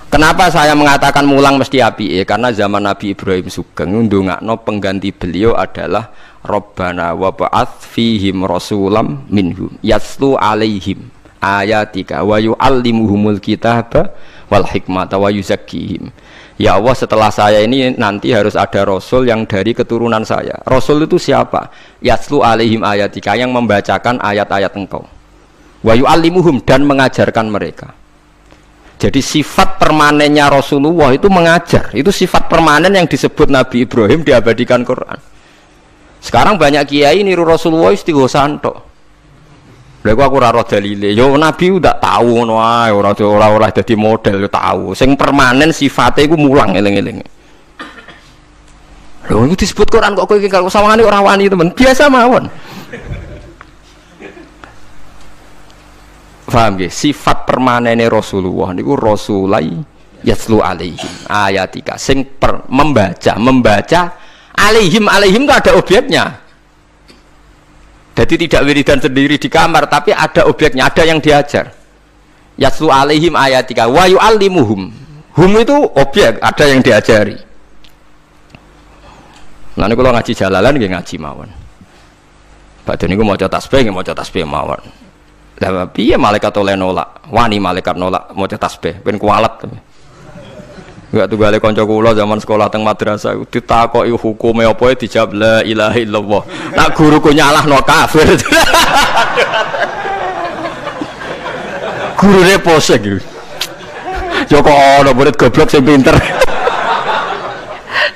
Kenapa saya mengatakan mulang mesti api? Karena zaman Nabi Ibrahim Sugeng ndongakno pengganti beliau adalah Rabbana wa ba'ats fihim rasulam minhum yatlu alaihim ayatika wa yu'allimuhumul kitaba wal hikmata wa yuzakkihim. Ya Allah, setelah saya ini nanti harus ada rasul yang dari keturunan saya. Rasul itu siapa? Yatlu alaihim ayatika, yang membacakan ayat-ayat engkau. Wa yu'allimuhum, dan mengajarkan mereka. Jadi sifat permanennya Rasulullah itu mengajar. Itu sifat permanen yang disebut Nabi Ibrahim diabadikan Quran. Sekarang banyak kiai niru Rasulullah istighosan tok. Lha aku ora roh dalile. Yo Nabi udah tahu ngono ae, ora dadi model yo tahu. Sing permanen sifate iku mulang eling-eling. Lho iku disebut Quran kok kowe iki karo sawangane ora wani temen. Biasa mawon. Paham nggih? Sifat permanene Rasulullah niku rasulai yatlu alaihim ayatika, sing membaca alaihim itu ada objeknya. Jadi tidak wiridan sendiri di kamar, tapi ada objeknya, ada yang diajar. Yatlu alaihim ayatika wa yu'allimuhum. Hum itu objek, ada yang diajari. Nah niku kalau ngaji jalalan nggih ngaji mawon. Badhe niku maca tasbih nggih maca tasbih mawon. Lah piye malaikat oleh nolak? Wani malaikat nolak maca tasbih, ben kualat. Enggak tunggale kanca kula zaman sekolah teng madrasah ditakoki hukume apa dijawab la ilaha illallah. Nak guruku nyalahno kafir. Gurune posek iki. Yo kok ana murid goblok sing pinter.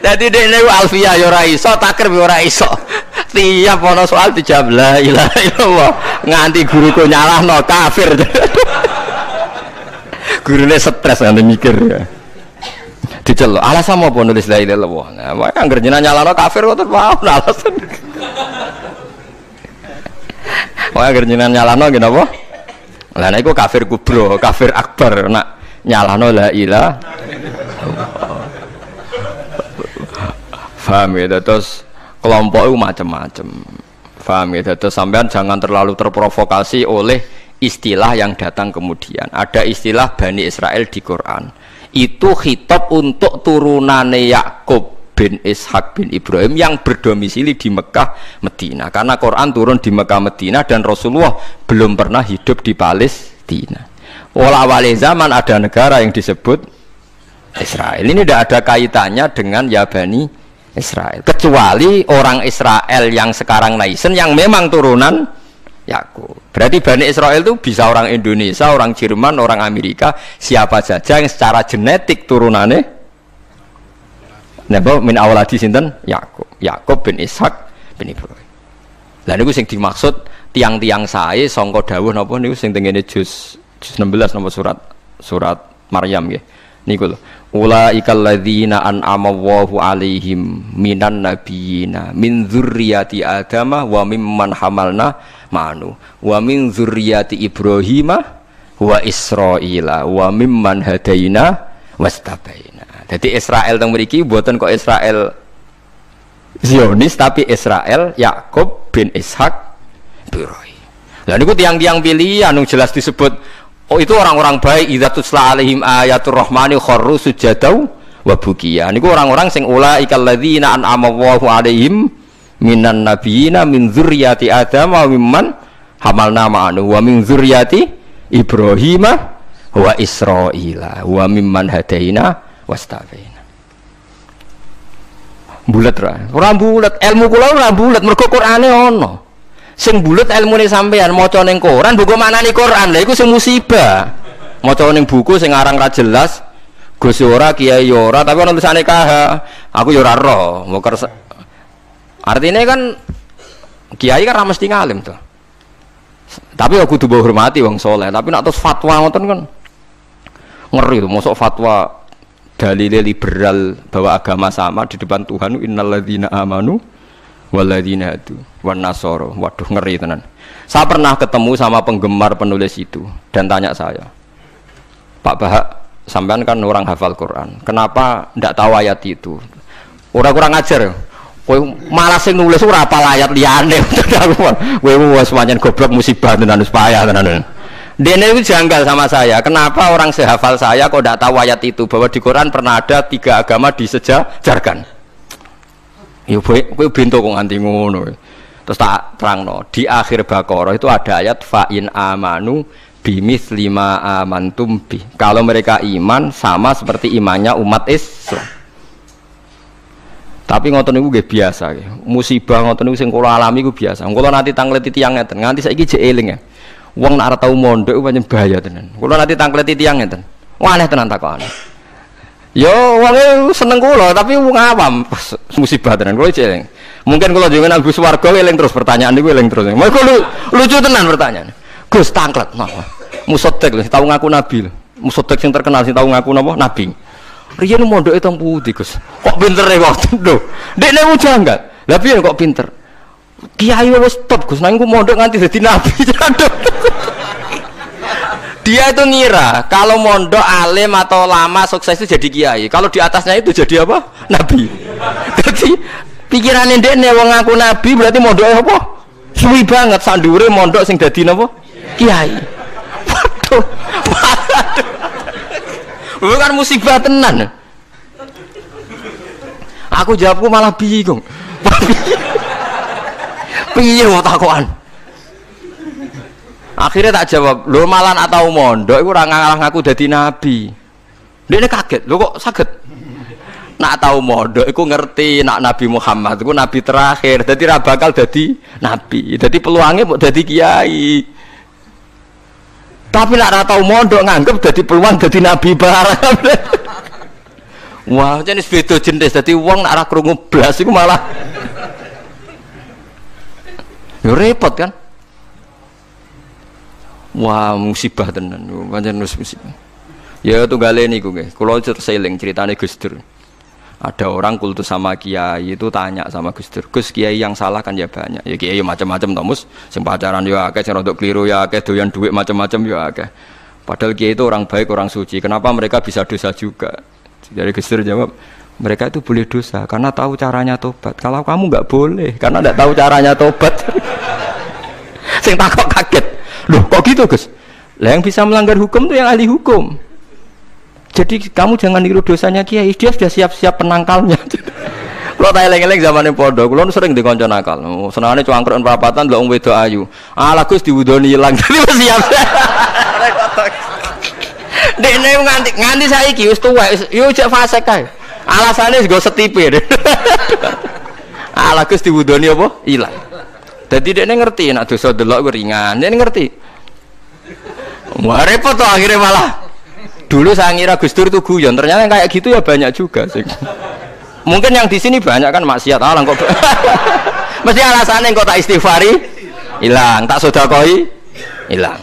Dadi dekne alfiyah yo ora iso, takrib yo ora iso. Tiap ana soal dijawab la ilaha illallah. Nganti guruku nyalahno kafir. Gurune stres nganti mikir ya. Dicelok alasan apa nulis la ilaha illallah. Nah, wae anggere jenengan nyalano kafir kok terus wae alasan. Wae anggere jenengan nyalano nggih napa? Lah nek iku kafir kubro, kafir akbar nak nyalano la ilaha. Paham ya, terus kelompok itu macam-macam. Paham ya, terus sampean jangan terlalu terprovokasi oleh istilah yang datang kemudian. Ada istilah Bani Israel di Quran. Itu khitab untuk turunane Yakub bin Ishak bin Ibrahim yang berdomisili di Mekah Medina, karena Quran turun di Mekah Medina dan Rasulullah belum pernah hidup di Palestina. Awal zaman ada negara yang disebut Israel. Ini tidak ada kaitannya dengan ya Bani Israel, kecuali orang Israel yang sekarang naisen yang memang turunan Yakub. Berarti Bani Israel itu bisa orang Indonesia, orang Jerman, orang Amerika, siapa saja yang secara genetik turunannya napa min awaladi sinten Yakub bin Ishak bin Ibrahim. Lah niku sing dimaksud tiang-tiang sae sangka dawuh napa niku sing tengene juz 16 napa surat Maryam nggih. Niku lho. Ulaikal ladzina an'ama Allahu 'alaihim minan nabiyina min dzurriyyati Adama wa mimman hamalna ma'anu wa min dzurriyyati Ibrahima wa Israila wa mimman hadaina wastabaina. Jadi Israel teng mriki mboten kok Israel Zionis tapi Israel Yakub bin Ishak Ibrahim. Lah niku tiang-tiang pilihan anu jelas disebut. Oh itu orang-orang baik, idza tutla alaihim ayatul rahmani kharru sujadau wa bukiya. Niku orang-orang sing ulaikal ladzina an'ama Allahu alaihim minan nabiyina min dzurriyyati Adam wa mimman hamalna ma'anu wa min dzurriyyati Ibrahim wa Israila wa mimman hadaina wastabaina. Bulet ra. Ora bulet, ilmu kula ora bulet mergo Qur'ane ana. Sing bulet ilmune sampean maca ning Quran buku maknane Quran. Lha iku sing musibah. Maca ning buku sing aran ra jelas, Gus ora, Kiai ora, tapi ana tulisane KH. Aku ya ora roh. Artinya kan Kiai kan ra mesti ngalim to. Tapi aku kudu hormati wong saleh, tapi nek terus fatwa ngoten kan ngeri to, mosok fatwa dalile liberal bahwa agama sama di depan Tuhan, innalladzina amanu waladina itu wan nasoro. Waduh ngeri tenan. Saya pernah ketemu sama penggemar penulis itu dan tanya saya, Pak Bahak, sampean kan orang hafal Quran, kenapa ndak tahu ayat itu? Orang kurang ajar. Kowe malah sing nulis ora apal ayat liyane. Kowe wis pancen goblok musibah tenan wis payah tenan. Dene itu janggal sama saya. Kenapa orang sehafal saya kok tidak tahu ayat itu bahwa di Quran pernah ada 3 agama disejajarkan. Ya kowe bento kok nganti ngono. Terus tak terangno, di akhir Baqarah itu ada ayat fa in amanu bimits 5 amantum bi. Kalau mereka iman sama seperti imannya umat Islam. Tapi ngoten niku nggih biasa nggih. Musibah ngoten niku sing kula alami iku biasa. Kula nanti tangleti tiyang ngeten, nganti saiki jek eling ya. Wong nek ora tau mondok iku pancen bahaya tenan. Kula nanti tangleti tiyang ngeten. Wah aneh tenan takokane. Yo wonge seneng kula tapi wong awam musibah tenan kula jek eling. Mungkin kula jenengan Agus Warga eling terus pertanyaan niku eling terus. Mergo lucu tenan pertanyaan. Gus tanglet napa? Musotek lho tau ngaku nabi lho. Musotek sing terkenal sing tau ngaku napa? Nabi. Riyen mondoke teng pundi, Gus? Kok pintere kok lho. Dekne janggal. Lah piye kok pinter? Kiai wis top Gus, nang iku mondok nganti dadi nabi. Dia itu ngira kalau mondok alim atau lama sukses itu jadi kiai. Kalau di atasnya itu jadi apa? Nabi. Jadi pikirannya dekne wong ngaku nabi berarti mondoke apa? Suwi banget sandure mondok sing dadi napa? Kiai. Waduh. Bukan musibah tenan. Aku jawabku malah bingung. Piye mau takokan? Akhirnya tak jawab, lho malan atau mondok iku ora ngaku dadi nabi. Dene kaget, lho kok saged? Nak tau mondok iku ngerti nak Nabi Muhammad iku nabi terakhir, dadi ra bakal dadi nabi. Dadi peluangnya mau dadi kiai. Tapi nak tau mondok nganggep dadi peluang dadi nabi barang. Wah, jenis beda jenis. Dadi wong nak ora krungu blas iku malah yo repot kan? Wah, musibah tenan. Pancen musibah. Ya tunggale niku nggih. Kula terseling ceritane Gus Dur. Ada orang kultus sama kiai itu tanya sama Gus Dur, Gus kiai yang salah kan ya banyak. Ya kiai macam-macam to, Mus. Sing pacaran ya akeh, sing rodok keliru ya akeh, doyan duit macam-macam ya akeh. Padahal kiai itu orang baik, orang suci. Kenapa mereka bisa dosa juga? Jadi Gus Dur jawab, mereka itu boleh dosa karena tahu caranya tobat. Kalau kamu nggak boleh karena nggak tahu caranya tobat. Sing takok kaget. Loh kok gitu Gus? Lah yang bisa melanggar hukum itu yang ahli hukum. Jadi kamu jangan niru dosanya kiai, dia sudah siap-siap penangkalnya. Kalau tak eleng-eleng zaman yang podo, kalau sering dikonco nakal. Senangnya cuangkruk perapatan, lo wedok ayu. Alah Gus diwudoni hilang, jadi siap. Dek nganti saya kius tua, yuk cek fase kai. Alasannya juga setipir. Alah Gus diwudoni apa? Hilang. Jadi dia ngerti, nak dosa delok ringan, dia ngerti. Wah repot tuh akhirnya malah. Dulu saya ngira Gus Dur itu guyon, ternyata yang kayak gitu ya banyak juga sih. Mungkin yang di sini banyak kan maksiat, alang kok. Mesti alasannya kok tak istighfari, hilang, tak sedekah, hilang.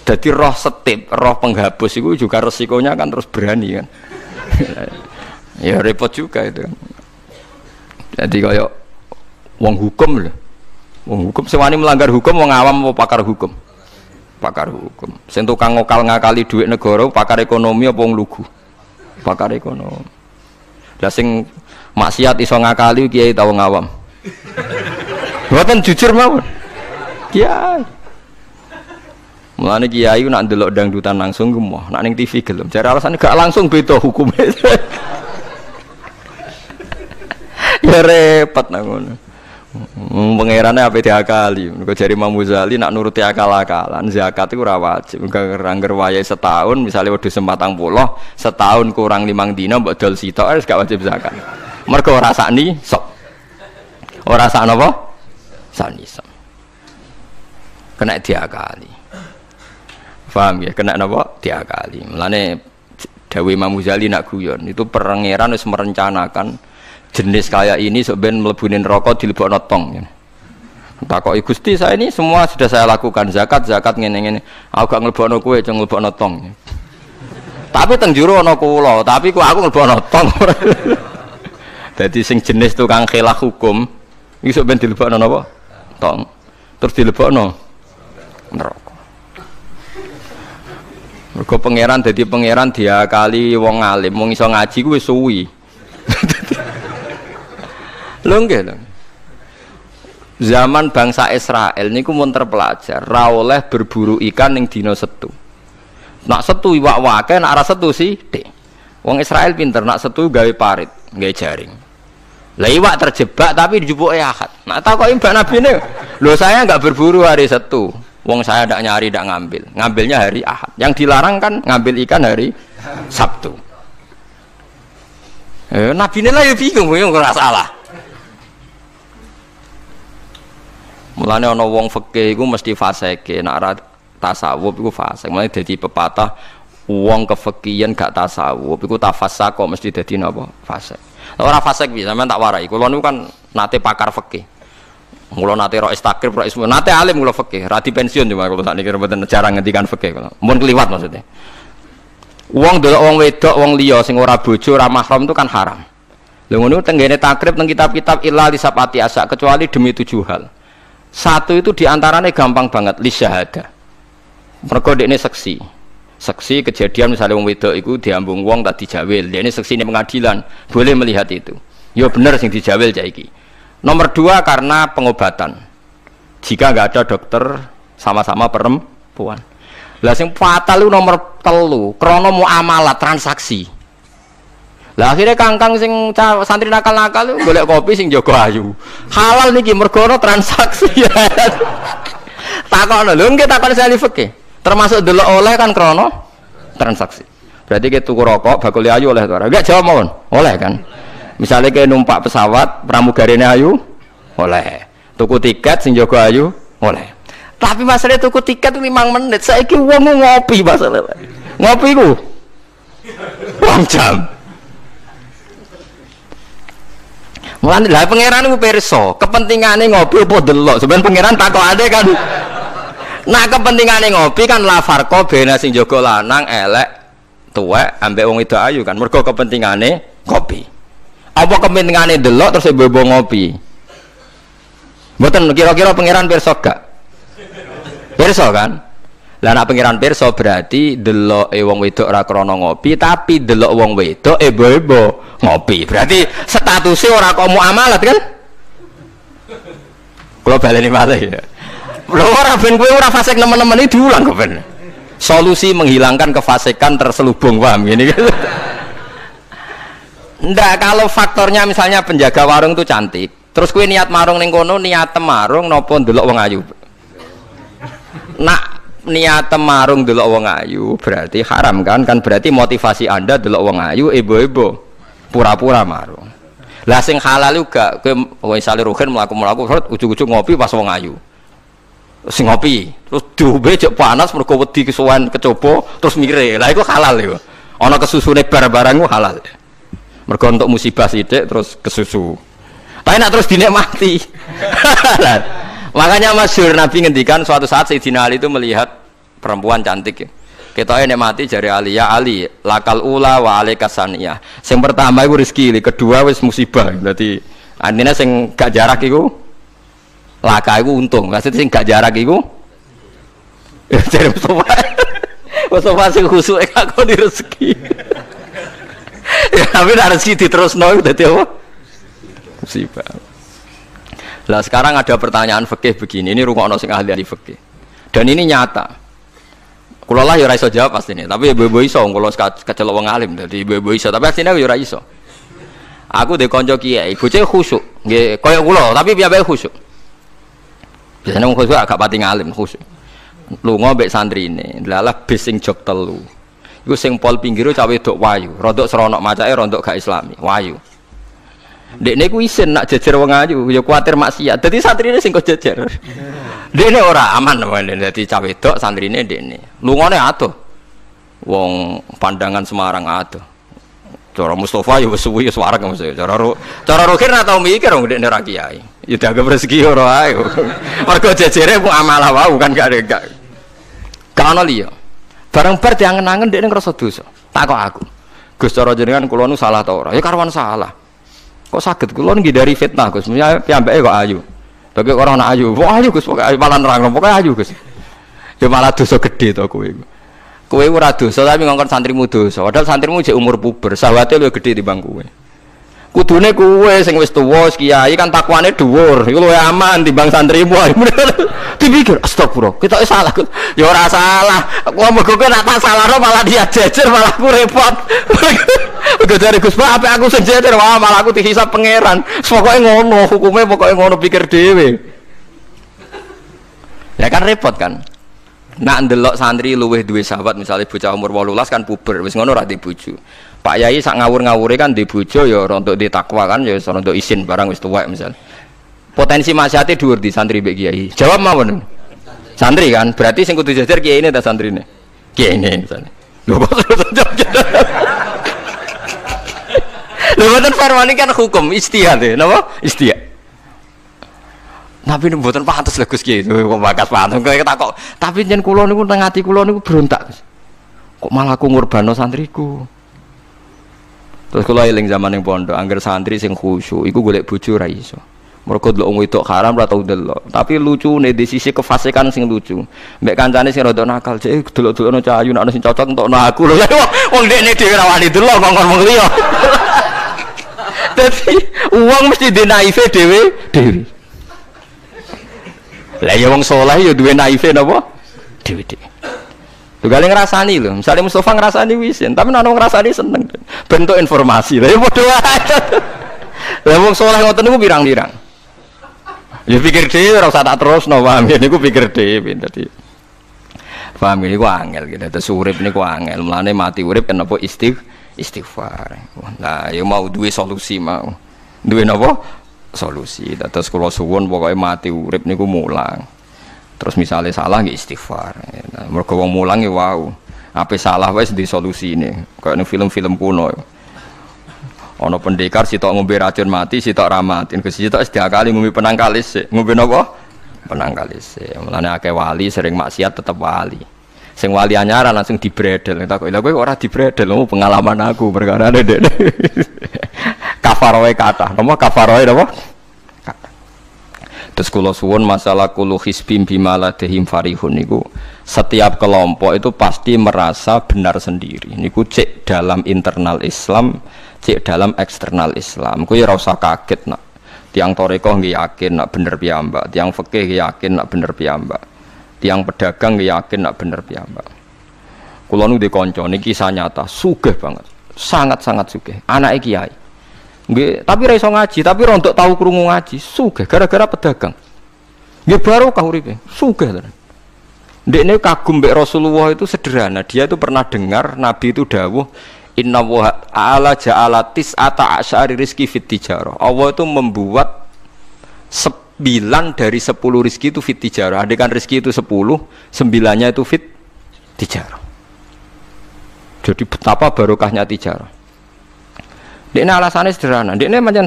Jadi roh setip, roh penghapus itu juga resikonya kan terus berani kan. Ya repot juga itu kan. Jadi kayak wong hukum loh. Wong hukum sewani melanggar hukum, wong awam mau pakar hukum. Pakar hukum. Sing tukang ngakali duit negara, pakar ekonomi apa wong lugu? Pakar ekonomi. Lah sing maksiat iso ngakali kiai ta wong awam. Mboten jujur mawon. Kiai. Mulane kiai nak ndelok dangdutan langsung gemoh, nak ning TV gelem. Jare alasane gak langsung beda hukume. Ya repot nang ngono. Pangerane ape diakali. Mergo jare Imam Ghazali nak nuruti akal-akalan, zakat iku ora wajib. Angger wayahe setahun, misale wedhus 40, setahun kurang 5 dina mbok dol sitok wis gak wajib zakat. Mergo ora sakni sok. Ora sak napa? Sakni sok. Kena diakali. Paham ya? Kena napa? Diakali. Mulane dawuh Imam Ghazali nak guyon, itu pangeran wis merencanakan jenis kayak ini sebenarnya melebunin rokok dilebokno tong. Takoki Gusti, saya ini semua sudah saya lakukan, zakat ngene-ngene. Aku gak nglebokno kowe, ceng nglebokno tong. Tapi teng jero ana kula, tapi kok aku nglebokno tong. Dadi sing jenis tukang khilaf hukum iki sok ben dilebokno napa? Tong. Terus dilebokno neraka. Mergo pangeran dadi pangeran diakali wong alim, wong iso ngaji ku wis suwi. Lho nggih lho. Zaman bangsa Israel niku mun terpelajar, ra oleh berburu ikan ning dina Setu. Nak Setu iwak wake, nak ra Setu sithik. Wong Israel pinter, nak Setu gawe parit, gawe jaring. Lah iwak terjebak tapi dijupuke Ahad. Nak takoki Mbak Nabine, "Lho saya enggak berburu hari Setu. Wong saya ndak nyari, ndak ngambil. Ngambilnya hari Ahad. Yang dilarang kan ngambil ikan hari Sabtu." Nabine lah ya bingung, ora salah. Mulane ana wong fikih iku mesti fasike, nek ora tasawuf iku fasik. Mulane dadi pepatah wong kefikihan gak tasawuf iku tafassak kok mesti dadi napa? Fasik. Ora fasik piye sampean tak warai. Kula niku kan nate pakar fikih. Kula nate ro istakrib, ro ismu, nate alim kula fikih, ra di pensiun cuma kula sakniki mboten jarang ngendikan fikih kula. Mun kliwat maksudnya. Wong delok wong wedok, wong liya sing ora bojo, ora mahram itu kan haram. Lha ngono tenggene takrib teng kitab-kitab illa lisapati asa kecuali demi 7 hal. Satu itu diantaranya gampang banget li syahada. Mergo dekne seksi. Seksi kejadian misalnya wong wedok iku diambung wong tak dijawil. Dekne seksi ning pengadilan, boleh melihat itu. Ya bener sing dijawil cah iki. Nomor 2 karena pengobatan. Jika enggak ada dokter sama-sama perempuan. Lah sing fatal itu nomor 3 krana muamalah transaksi. Lah akhirnya kangkang sing santri nakal-nakal golek kopi sing jaga ayu. Halal niki mergo transaksi. Takokno lho nggih takon sali fikih. Termasuk delok oleh kan krana transaksi. Berarti ke tuku rokok bakul ayu oleh to ora? Enggak jawab mawon. Oleh kan. Misalnya ke numpak pesawat pramugarine ayu oleh. Tuku tiket sing jaga ayu oleh. Tapi masalah tuku tiket 5 menit. Saiki wong ngopi masalah. Ngopi ku 2 jam. Mulane lha pangeran ku pirsa, kepentingane ngopi apa delok. Sampeyan pangeran takokane kan. Nah kepentingane ngopi kan la farqa bena sing jaga lanang elek tuwek ambek wong wedok ayu kan. Mergo kepentingane kopi. Apa kepentingane delok terus bebo ngopi? Mboten kira-kira pangeran pirsa gak? Pirsa kan? Lah nek pangeran pirsa berarti deloke wong wedok ora krana ngopi, tapi delok wong wedok ebo-ebo ngopi. Berarti statusnya ora kok muamalat kan? Kalau baleni malih ya. Lho ora ben kowe ora fasik nemen-nemen iki diulang kok ben. Solusi menghilangkan kefasikan terselubung, paham gini kan? Ndak, kalau faktornya misalnya penjaga warung itu cantik, terus kowe niat marung ning kono, niat marung napa ndelok wong ayu. Nak niat marung delok wong ayu berarti haram kan berarti motivasi Anda delok wong ayu ebo-ebo pura-pura marung. Lah sing halal juga kowe misale rugen mlaku-mlaku ujug-ujug ngopi pas wong ayu. Sing ngopi terus diombe jek panas mergo wedi kesuwen kecoba terus mire. Lah iku halal iku. Ana kesusune barang-barang ku halal. Mergo untuk musibah sithik terus kesusu. Tapi nak terus dinikmati. Makanya masyhur Nabi ngendikan suatu saat Sayyidina Ali itu melihat perempuan cantik ya. Kita ini mati jari Ali, ya Ali, lakal ula wa alaikas saniyah. Yang pertama itu rezeki, kedua wis musibah. Berarti artinya sing gak jarak itu laka itu untung. Maksudnya sing gak jarak itu jari Mustafa sing khusuk aku di rezeki. Ya tapi ada rezeki diterusno dadi apa? Musibah. Lah sekarang ada pertanyaan fikih begini, ini rungokno sing ahli fikih. Dan ini nyata. Kula lah ya ora iso jawab pastine, tapi ibu-ibu iso kula kecelok wong alim dadi ibu-ibu iso, tapi asline ya ora iso. Aku de kanca kiai, bocah khusyuk, nggih kaya kula, tapi piyambake khusyuk. Biasane wong khusyuk agak pati ngalim khusyuk. Lunga mbek santrine, lalah bis sing jog 3. Iku sing pol pinggire cah wedok wayu, rodok seronok macake rodok gak islami, wayu. Dekne ku isin nak jejer wong ayu, ya kuwatir maksiat. Dadi santrine sing kok jejer. Dekne ora aman wae dadi cah wedok santrine dekne. Lungane adoh. Wong pandangan Semarang adoh. Cara Mustafa ya wis suwi wis wareg mesti. Cara Rohir ora tau mikir wong dekne ra kiai. Ya dianggap rezeki ora ae. Mergo jejere ku amalah wau kan gak ana liya. Bareng bar diangen-angen dekne ngrasa dosa. Takok aku. Gus cara jenengan kula nu salah ta ora? Ya karwan salah. Kok saged kula ngindari fitnah Gus. Piyambake kok ayu. Bagi orang nak ayu. Wah ayu Gus, pokoke malah nerangno pokoke ayu Gus. Ya malah dosa gede to kowe. Kowe ora dosa tapi ngongkon santrimu dosa. Padahal santrimu jek umur puber, sahwate luwih gede timbang kowe. Kudune kuwe sing wis tuwa kiai kan takwane dhuwur. Iku luwih aman timbang santrimu. Dipikir astagfirullah, kita salah. Ya ora salah. Aku mergo nek tak salahno malah dia jejer malah aku repot. Udah dari Gus Pak apa aku sing jejer wah malah aku dihisab pangeran. Pokoke ngono, hukume pokoke ngono pikir dhewe. Ya kan repot kan. Nak ndelok santri luwih duwe sahabat misalnya bocah umur 18 kan puber wis ngono ra dibojo. Pak Yai sak ngawur-ngawure kan di bojo ya rontok di takwa kan ya rontok isin barang wis tuwek misal. Potensi maksiate dhuwur di santri mbek kiai. Jawab mawon. Santri kan berarti sing kudu jajar kiai ini ta santrine. Kiai ini misalnya. Lho kok lho mboten farwani kan hukum istihad ya napa? Istihad. Tapi mboten pantes lho Gus Kiai kok bakas pantes kok takok. Tapi yen kula niku teng ati kula niku berontak. Kok malah aku ngurbano santriku. Terus kalau eling zaman yang pondok, angger santri sing khusyuk, iku golek bojo ra iso. Mergo delok wong wedok haram ra tau delok. Tapi lucune di sisi kefasikan sing lucu. Mbek kancane sing rada nakal, cek delok-delokno cahayu nek ana sing cocok entokno aku lho. Wong dekne dhewe ra wani delok kok ngomong liya. Dadi wong mesti di naife dhewe. Lah ya wong saleh ya duwe naife napa? Dhewe. Tugale ngrasani lho, misalnya Mustafa ngrasani wisin, tapi nek ngrasani seneng. Bentuk informasi. Lah ya padha wae. Lah wong saleh ngoten niku pirang-pirang. Ya pikir dhewe ora usah tak terusno, paham ya niku pikir dhewe dadi. Paham niku angel gitu. Terus urip niku angel. Mulane mati urip kenapa istighfar. Nah, ya mau duwe solusi mau. Duwe napa? Solusi. Terus kula suwun pokoke mati urip niku mulang. Terus misalnya salah nggih istighfar. Nah, mergo wong mulang ya wow. Ape salah wis di solusine. Kayak ning film-film kuno. Ana pendekar sitok ngombe racun mati, sitok ra mati. Sitok setiap kali ngombe penang kalis. Ngombe napa? Penang kalis. Mulane akeh wali sering maksiat tetep wali. Sing wali anyaran langsung dibredel. Tak kok lha kowe ora dibredel, pengalaman aku perkara ndek. Kafaroe kathah. Napa kafaroe napa? Terus kula suwun masalah kulu hisbim bimaladehim farihun niku setiap kelompok itu pasti merasa benar sendiri. Niku cek dalam internal Islam, cek dalam eksternal Islam. Kuwi ora usah kaget nak. Tiang toreko nggih yakin nak bener piyambak, tiang fikih yakin nak bener piyambak. Tiang pedagang nggih yakin nak bener piyambak. Kula nu dikonco niki kisah nyata, sugih banget. Sangat-sangat sugih. Anake kiai. Nggih, tapi ra iso ngaji, tapi rontok tahu krungu ngaji, sugih gara-gara pedagang. Nggih barokah uripe, sugih tenan. Ndekne kagum mbek Rasulullah itu sederhana, dia itu pernah dengar Nabi itu dawuh, "Inna wa ta'ala ja'ala tis'ata asyari rizki fit tijarah." Allah itu membuat 9 dari 10 rizki itu fit tijarah. Andaikan rizki itu 10, 9-nya itu fit tijarah. Jadi betapa barokahnya tijarah. Dekne alasannya sederhana. Dekne macam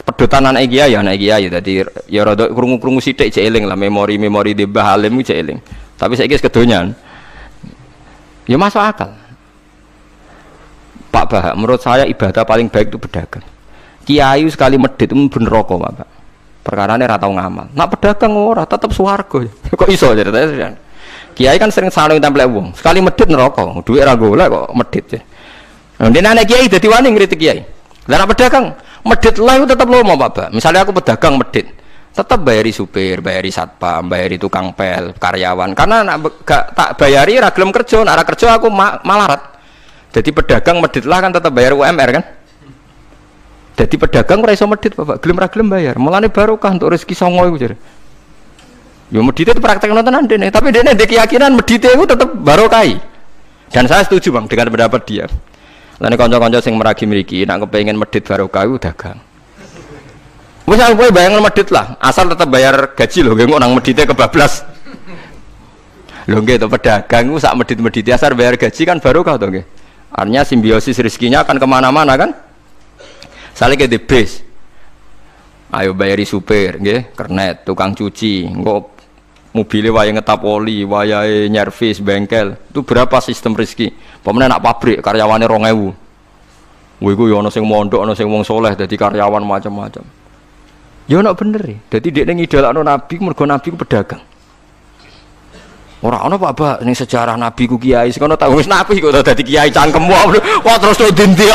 pedotan anak kiai tadi ya rada krungu-krungu sithik cek eling lah memori-memori di Mbah Halim cek eling. Tapi saiki wis kedonyan. Ya masuk akal. Pak Bah, menurut saya ibadah paling baik itu pedagang. Kiai sekali medhit itu ben neraka, Pak. Perkarane ra tau ngamal. Nak pedagang ora tetep swarga. Kok iso ceritanya? Kiai kan sering saling templek wong. Sekali medhit neraka, duit ra golek kok medhit. Nah, dene anak kiai dadi wani ngritik kiai. Lah nek pedagang medhit lah itu tetap lomo Pak Ba. Misalnya aku pedagang medhit, tetap bayari supir, bayari satpam, bayari tukang pel, karyawan. Karena nek gak tak bayari ra gelem kerja, nek ra kerja aku malarat. Jadi pedagang medhit lah kan tetap bayar UMR kan. Jadi pedagang ora iso medhit Bapak, gelem ra gelem bayar. Mulane barokah untuk rezeki songo iku jare. Yo medhit itu praktekno tenan dene, tapi dene ndek keyakinan medhit itu tetap barokah. Dan saya setuju Bang dengan pendapat dia. Lah nek kanca-kanca sing meragi mriki nek kepengin medhit barokah iku dagang. Wis kowe bayang medhit lah, asal tetap bayar gaji lho, nggih kok nang medhite kebablas. Lho nggih to pedagang ku sak medhit-medhit asal bayar gaji kan barokah to nggih. Artinya simbiosis rezekinya akan kemana-mana kan. Sale ke debes. Ayo bayari supir nggih, kernet, tukang cuci, engko mobilnya waya ngetap oli, waya nyervis bengkel, itu berapa sistem rezeki? Pemenang nak pabrik karyawannya 2000. Wih gue yono sing mondok, yono sing wong soleh, jadi karyawan macam-macam. Ya nak bener ya. Jadi dia ngidolakno Nabi, mergo Nabi ku pedagang. Orang ono Pak Ba, ini sejarah Nabi ku kiai, sekono tahu wis Nabi kok dadi kiai cangkem wah terus to dindi.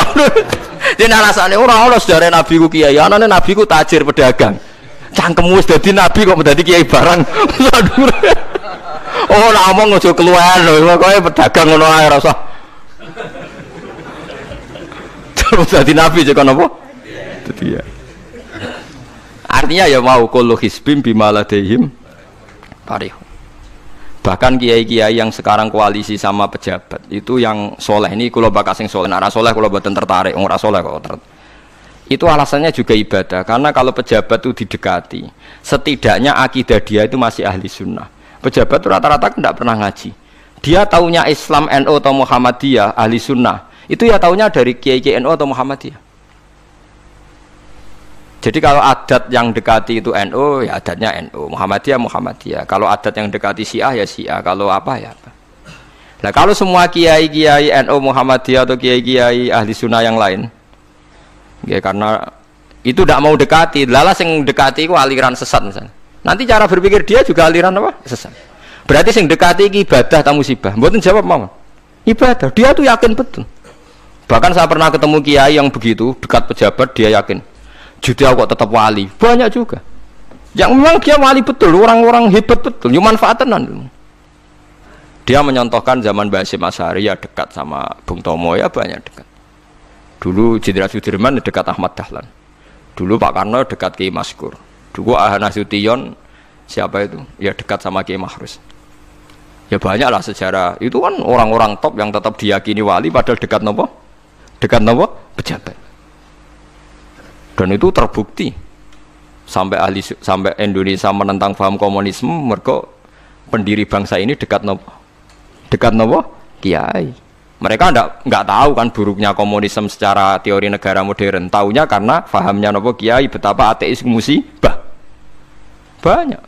Dia alasannya ora sejarah Nabi ku kiai, anane Nabi ku tajir pedagang. Cangkemmu wis dadi Nabi kok dadi kiai barang. Oh, nek omong aja keluar lho, pokoke pedagang ngono ae ora usah. Terus dadi Nabi cek napa? Dadi ya. Artinya ya mau kullu hisbim bima ladaihim farih. Bahkan kiai-kiai yang sekarang koalisi sama pejabat itu yang soleh ini kalau bakal sing soleh, ora soleh kalau buatan tertarik, ora soleh kok itu alasannya juga ibadah karena kalau pejabat itu didekati setidaknya akidah dia itu masih ahli sunnah. Pejabat itu rata-rata tidak pernah ngaji, dia taunya Islam NU atau Muhammadiyah ahli sunnah itu ya taunya dari kiai-kiai NU atau Muhammadiyah. Jadi kalau adat yang dekati itu NU, ya adatnya NU, Muhammadiyah. Kalau adat yang dekati Syiah ya Syiah, kalau apa ya apa. Nah kalau semua kiai-kiai NU, Muhammadiyah atau kiai-kiai ahli sunnah yang lain, ya karena itu tidak mau dekati, lalas yang dekati itu aliran sesat misalnya. Nanti cara berpikir dia juga aliran apa? Sesat. Berarti yang dekati ibadah atau musibah. Mboten jawab mawon. Ibadah, dia tuh yakin betul. Bahkan saya pernah ketemu kiai yang begitu dekat pejabat, dia yakin. Jadi aku tetap wali, banyak juga yang memang dia wali betul, orang-orang hebat betul, cuma manfaatan. Dia menyontohkan zaman Mbah Hasyim Asy'ari ya dekat sama Bung Tomo ya banyak dekat. Dulu Jenderal Sudirman dekat Ahmad Dahlan, dulu Pak Karno dekat Kiai Maskur, dulu Ahmad Nasution siapa itu ya dekat sama Kiai Mahrus. Ya banyaklah sejarah itu kan orang-orang top yang tetap diyakini wali padahal dekat nopo pejabat. Dan itu terbukti sampai Indonesia menentang paham komunisme, mereka pendiri bangsa ini dekat nopo kiai. Mereka nggak tahu kan buruknya komunisme secara teori negara modern, taunya karena pahamnya nopo kiai betapa ateis musibah banyak.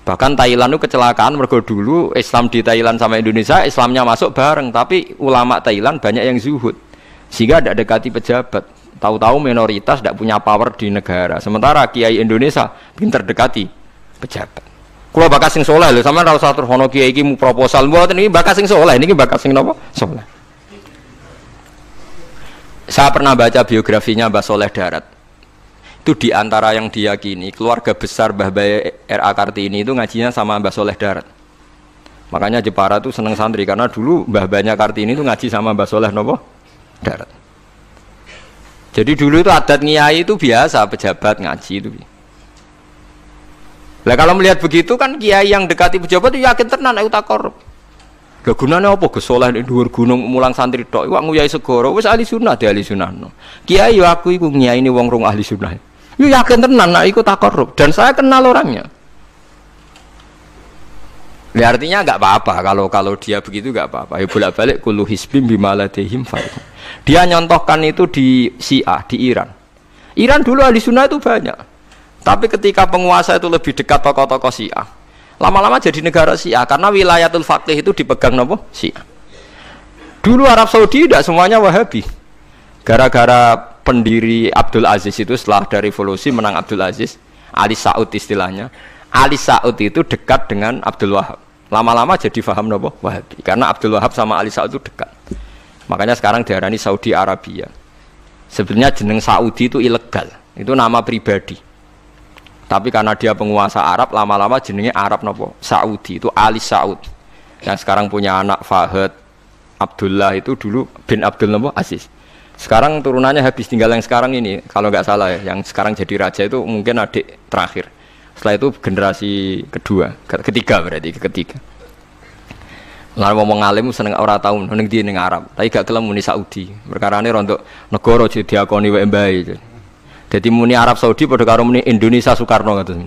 Bahkan Thailand itu kecelakaan mergo dulu Islam di Thailand sama Indonesia Islamnya masuk bareng, tapi ulama Thailand banyak yang zuhud sehingga tidak dekati pejabat. Tahu-tahu minoritas tidak punya power di negara. Sementara kiai Indonesia pinter dekati pejabat. Kalau bakas sing soleh lho, sampean ora usah terus ono kiai iki mu proposal mboten iki bakas sing soleh, niki bakas sing napa? Soleh. Saya pernah baca biografinya Mbah Soleh Darat. Itu di antara yang diyakini keluarga besar Mbah Bae R.A. Kartini itu ngajinya sama Mbah Soleh Darat. Makanya Jepara itu seneng santri karena dulu Mbah Banya Kartini itu ngaji sama Mbah Soleh napa? Darat. Jadi dulu itu adat ngiyai itu biasa, pejabat ngaji itu. Lah kalau melihat begitu kan kiai yang dekati pejabat itu yakin tenan aku tak korup. Lah gunane apa gesoleh ning dhuwur gunung mulang santri tok iku nguyai segoro wis ahli sunnah di ahli sunnah. No. Kiai yo aku iku ngiyaini wong rong ahli sunnah. Yo yakin tenan nek iku tak korup dan saya kenal orangnya. Ya artinya enggak apa-apa kalau dia begitu enggak apa-apa. Ya bolak-balik kullu hisbim bima ladaihim farih. Dia nyontohkan itu di Syiah, di Iran. Iran dulu ahli sunnah itu banyak. Tapi ketika penguasa itu lebih dekat tokoh-tokoh Syiah, lama-lama jadi negara Syiah karena wilayatul faqih itu dipegang nopo Syiah. Dulu Arab Saudi tidak semuanya Wahabi. Gara-gara pendiri Abdul Aziz itu setelah dari revolusi menang Abdul Aziz, Ali Saud istilahnya. Ali Saud itu dekat dengan Abdul Wahab. Lama-lama jadi faham nopo Wahabi karena Abdul Wahab sama Ali Saud itu dekat. Makanya sekarang diarani Saudi Arabia. Sebenarnya jeneng Saudi itu ilegal, itu nama pribadi. Tapi karena dia penguasa Arab, lama-lama jenengnya Arab nopo Saudi, itu Ali Saud. Yang sekarang punya anak Fahad Abdullah itu dulu bin Abdul nopo Aziz. Sekarang turunannya habis, tinggal yang sekarang ini, kalau nggak salah ya, yang sekarang jadi raja itu mungkin adik terakhir. Setelah itu generasi ketiga berarti ketiga. Lalu ngomong alim seneng ora tau ning ndi ning Arab, tapi gak gelem muni Saudi. Perkarane rontok negara diakoni wae mbae. Dadi muni Arab Saudi padha karo muni Indonesia Soekarno ngoten.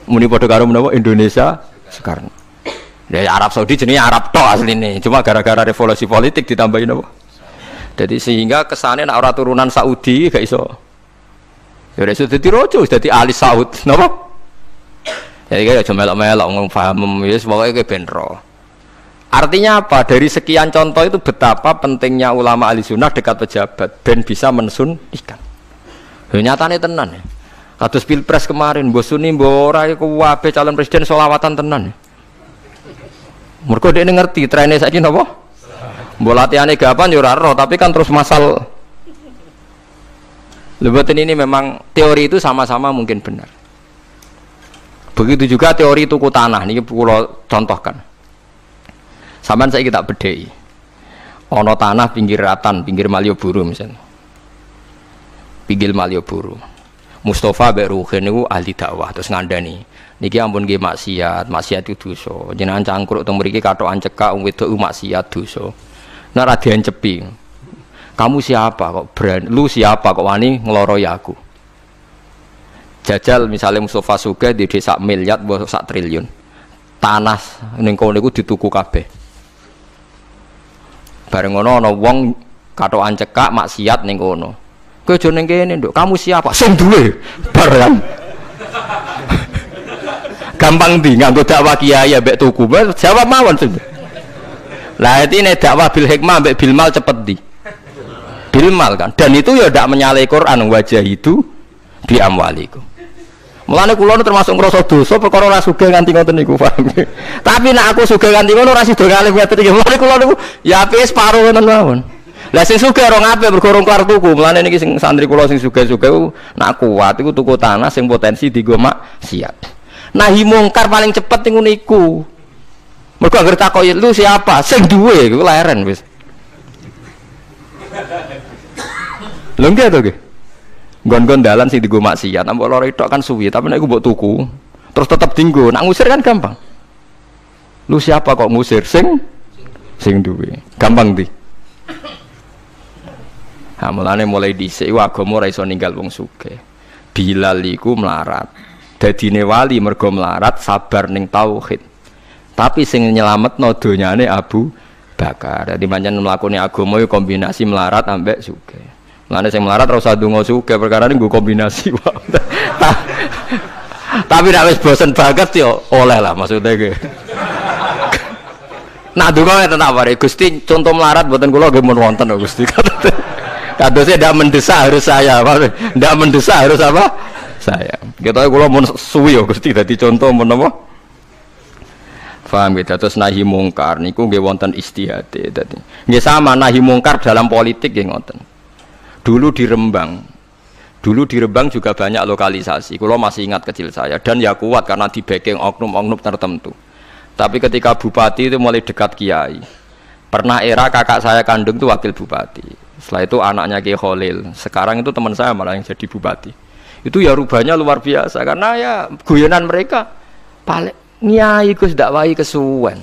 Muni padha karo menapa Indonesia Soekarno. Ya Arab Saudi jenenge Arab tok asline, cuma gara-gara revolusi politik ditambahin apa. Jadi sehingga kesane nek ora turunan Saudi gak iso. Ya wis dadi raja, wis dadi Ali Saud, napa? Jadi kayak cuma melok-melok ngomong paham, ya semuanya kayak benro. Artinya apa? Dari sekian contoh itu betapa pentingnya ulama ahli sunnah dekat pejabat, ben bisa mensunnikan. Nyatane tenan ya. Kados pilpres kemarin, mbok suni mbok ora iku wae calon presiden selawatan tenan. Mergo dhekne ngerti trene saiki napa? Mbok latihane gapan ya ora ero, tapi kan terus masal Lebatin ini memang teori itu sama-sama mungkin benar. Begitu juga teori tuku tanah ini pulau contohkan. Sampeyan saya kita bedhei. Ono tanah pinggir Ratan, pinggir Malioboro misalnya. Pinggir Malioboro. Mustafa mbek Ruhin niku ahli dakwah terus ngandani. Niki ampun nggih maksiat itu dosa. Jenengan cangkruk teng mriki kathokan cekak wong wedok maksiat dosa. Nek ra diencepi. Kamu siapa kok berani? Lu siapa kok wani ngloroi aku? Jajal misalnya Mustafa Sugih di desa miliar mbok sak triliun. Tanah ning kono niku dituku kabeh. Bareng ngono ana wong kathokan cekak maksiat ning kono. Kowe aja ning kene, Nduk. Kamu siapa? Sing duwe. Bareng. Gampang ndi nganggo dakwah kiai mbek tuku. Jawab mawon sing. Lah iki nek dakwah bil hikmah mbek bil mal cepet ndi? Bil mal kan. Dan itu ya ndak menyalahi Quran wajah itu bi amwalikum. Mulane kula termasuk ngrasa dosa perkara ora sugih nganti ngoten niku, paham. Tapi nek aku sugih nganti ngono ora sida kalih ngoten iki. Mulane kula niku ya apik separo ngoten mawon. Lah sing sugih ora ngape mergo ora kelar tuku. Mulane niki sing santri kula sing sugih-sugih nak kuat iku tuku tanah sing potensi dienggo maksiat. Nahi mungkar paling cepet niku niku. Mergo anggere takoki lu siapa? Sing duwe iku leren wis. Lho nggih to nggih. Gon-gon dalan sing dienggo maksiat, mbok loro tok kan suwi, tapi nek iku mbok tuku, terus tetep dienggo, nak ngusir kan gampang. Lu siapa kok ngusir sing duwe? Gampang ndi? Ha mulane mulai dhisik iku agama ora iso ninggal wong sugih. Bilal iku melarat. Dadine wali mergo melarat sabar ning tauhid. Tapi sing nyelametno donyane Abu Bakar. Dadi pancen mlakune agama iku kombinasi melarat ambek sugih. Mulane sing melarat ora usah ndonga sugih perkara niku kombinasi wae. Tapi nek wis bosen banget yo oleh lah maksudnya ge. Nah ndonga ngeten apa Gusti contoh melarat mboten kula nggih mun wonten kok Gusti. Kadosnya ndak mendesak harus saya, ndak mendesak harus apa? Saya. Kita kula mun suwi yo Gusti dadi contoh mun apa? Paham gitu, terus nahi mungkar niku nggih wonten istihade dadi. Nggih sama nahi mungkar dalam politik nggih ngoten. Dulu di Rembang juga banyak lokalisasi. Kalau masih ingat kecil saya dan ya kuat karena di backing oknum-oknum tertentu. Tapi ketika bupati itu mulai dekat kiai. Pernah era kakak saya kandung itu wakil bupati. Setelah itu anaknya Kiai Khalil. Sekarang itu teman saya malah yang jadi bupati. Itu ya rubahnya luar biasa karena ya guyonan mereka paling nyai Gus dakwai kesuwen.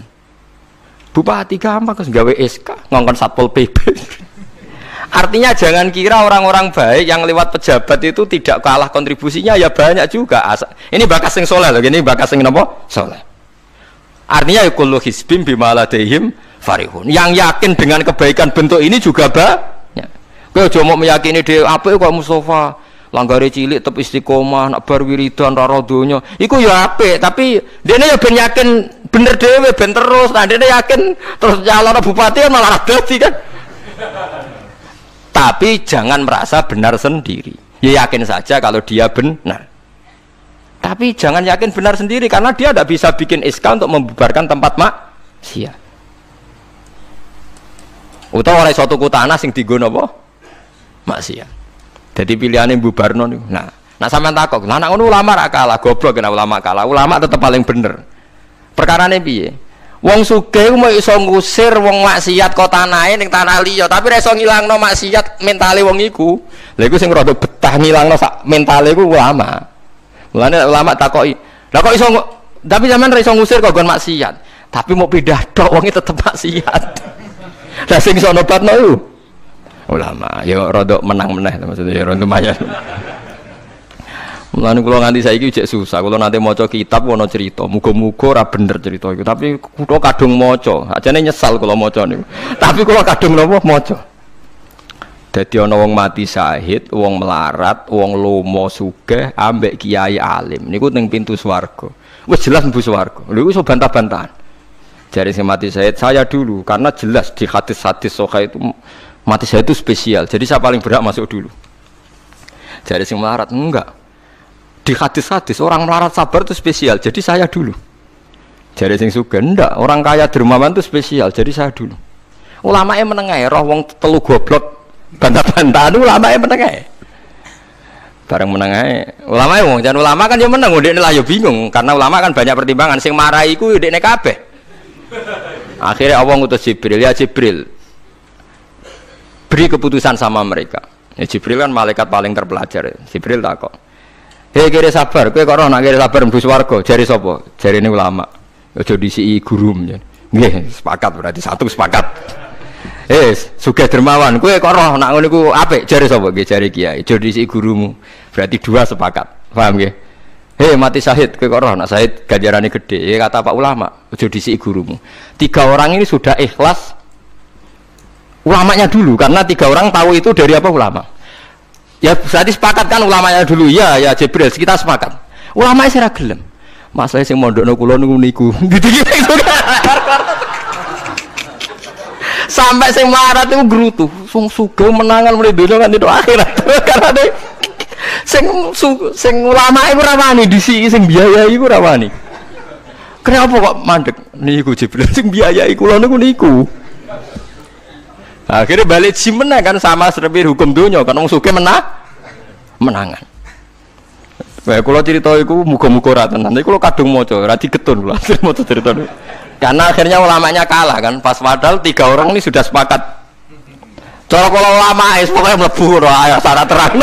Bupati gampang Gus gawe SK ngongkon Satpol PP. Artinya jangan kira orang-orang baik yang lewat pejabat itu tidak kalah kontribusinya ya banyak juga. Ini bakas sing soleh loh, ini bakas sing napa? Soleh. Artinya kullu hizbin bima ladaihim farihun. Yang yakin dengan kebaikan bentuk ini juga banyak. Kowe aja mau meyakini dhewe apik kok Mustafa langgare cilik tetep istiqomah nak bar wiridan ora donya. Iku ya apik, tapi dene ya ben yakin bener dhewe ben terus. Nah dene yakin terus calon bupati malah dadi kan. Tapi jangan merasa benar sendiri. Ya yakin saja kalau dia benar. Tapi jangan yakin benar sendiri karena dia tidak bisa bikin SK untuk membubarkan tempat maksiat. Utawa oleh suatu tanah sing dienggo napa? Maksiat. Jadi pilihannya bubarno niku. Nah sampean takok, lah nek ngono ulama ra kalah, goblok kena ulama kalah. Ulama tetap paling bener. Perkarane piye? Wong sugih mau iso ngusir wong maksiat kok tanahe ning tanah liya, tapi ora iso ngilangno maksiat mentale wong iku. Lha iku sing rada betah ngilangno sak mentale iku ulama. Mulane ulama takoki, "Lah kok iso tapi sampean ora iso ngusir kok gon maksiat, tapi mau pindah tok wonge tetep maksiat." Lah sing iso nobatno iku ulama. Ya rada menang-meneh maksudnya ya rada lumayan. Mulane kula nganti saiki jek susah. Kula nate maca kitab ana cerita, muga-muga ora bener cerita iku, tapi kula kadung maca. Ajane nyesal kula maca niku. Tapi kula kadung napa maca. Dadi ana wong mati syahid, wong melarat, wong lomo sugih ambek kiai alim. Niku ning pintu swarga. Wis jelas mlebu swarga. Lha iku iso bantah-bantahan. Jare sing mati syahid saya dulu karena jelas di hadis-hadis sahih itu mati syahid itu spesial. Jadi saya paling berhak masuk dulu. Jare sing melarat enggak. Di hadis-hadis orang melarat sabar itu spesial, jadi saya dulu. Jadi sing sugih ndak, orang kaya dermawan itu spesial, jadi saya dulu. Ulama yang menengah, roh wong telu goblok bantah-bantahan ulama yang menengah. Bareng menang ae. Ulama ya wong, jan ulama kan ya menang, ndekne lah ya bingung karena ulama kan banyak pertimbangan sing marahi iku ndekne kabeh. Akhirnya Allah ngutus Jibril, ya Jibril. Beri keputusan sama mereka. Ya Jibril kan malaikat paling terpelajar. Jibril takok. Hei kira sabar, kowe kok ora nak kira sabar mlebu swarga, jare sapa? Jarine ulama. Aja disiki guru. Nggih, sepakat berarti satu sepakat. Sugih dermawan, kowe kok roh nak ngono iku apik, jare sapa? Nggih jare kiai. Aja disiki gurumu. Berarti dua sepakat. Paham nggih? Mati syahid, kowe kok roh nak syahid ganjarane gede. Kata Pak ulama, aja disiki gurumu. 3 orang ini sudah ikhlas ulamanya dulu karena 3 orang tahu itu dari apa ulama. Ya berarti sepakat kan ulamanya dulu. Ya Jibril, kita sepakat. Ulamanya sira gelem. Masalah sing mondokno kula niku. Sampai sing melarat itu gerutu, sing sugih menangan mulai donya kan itu akhirat. Karena sing ulama iku ora wani disiki, sing biayai iku ora wani. Kenapa kok mandek niku Jibril sing biayai kula niku. Akhirnya balik menang kan sama seperti hukum dunia kan wong sugih menangan. Kayak kula cerita iku muga-muga ra tenan. Nanti kula kadung maca, ra digetun kula maca cerita. Karena akhirnya ulamanya kalah kan, pas padahal 3 orang ini sudah sepakat. Cara kalau ulama pokoknya mlebu ora syarat terang.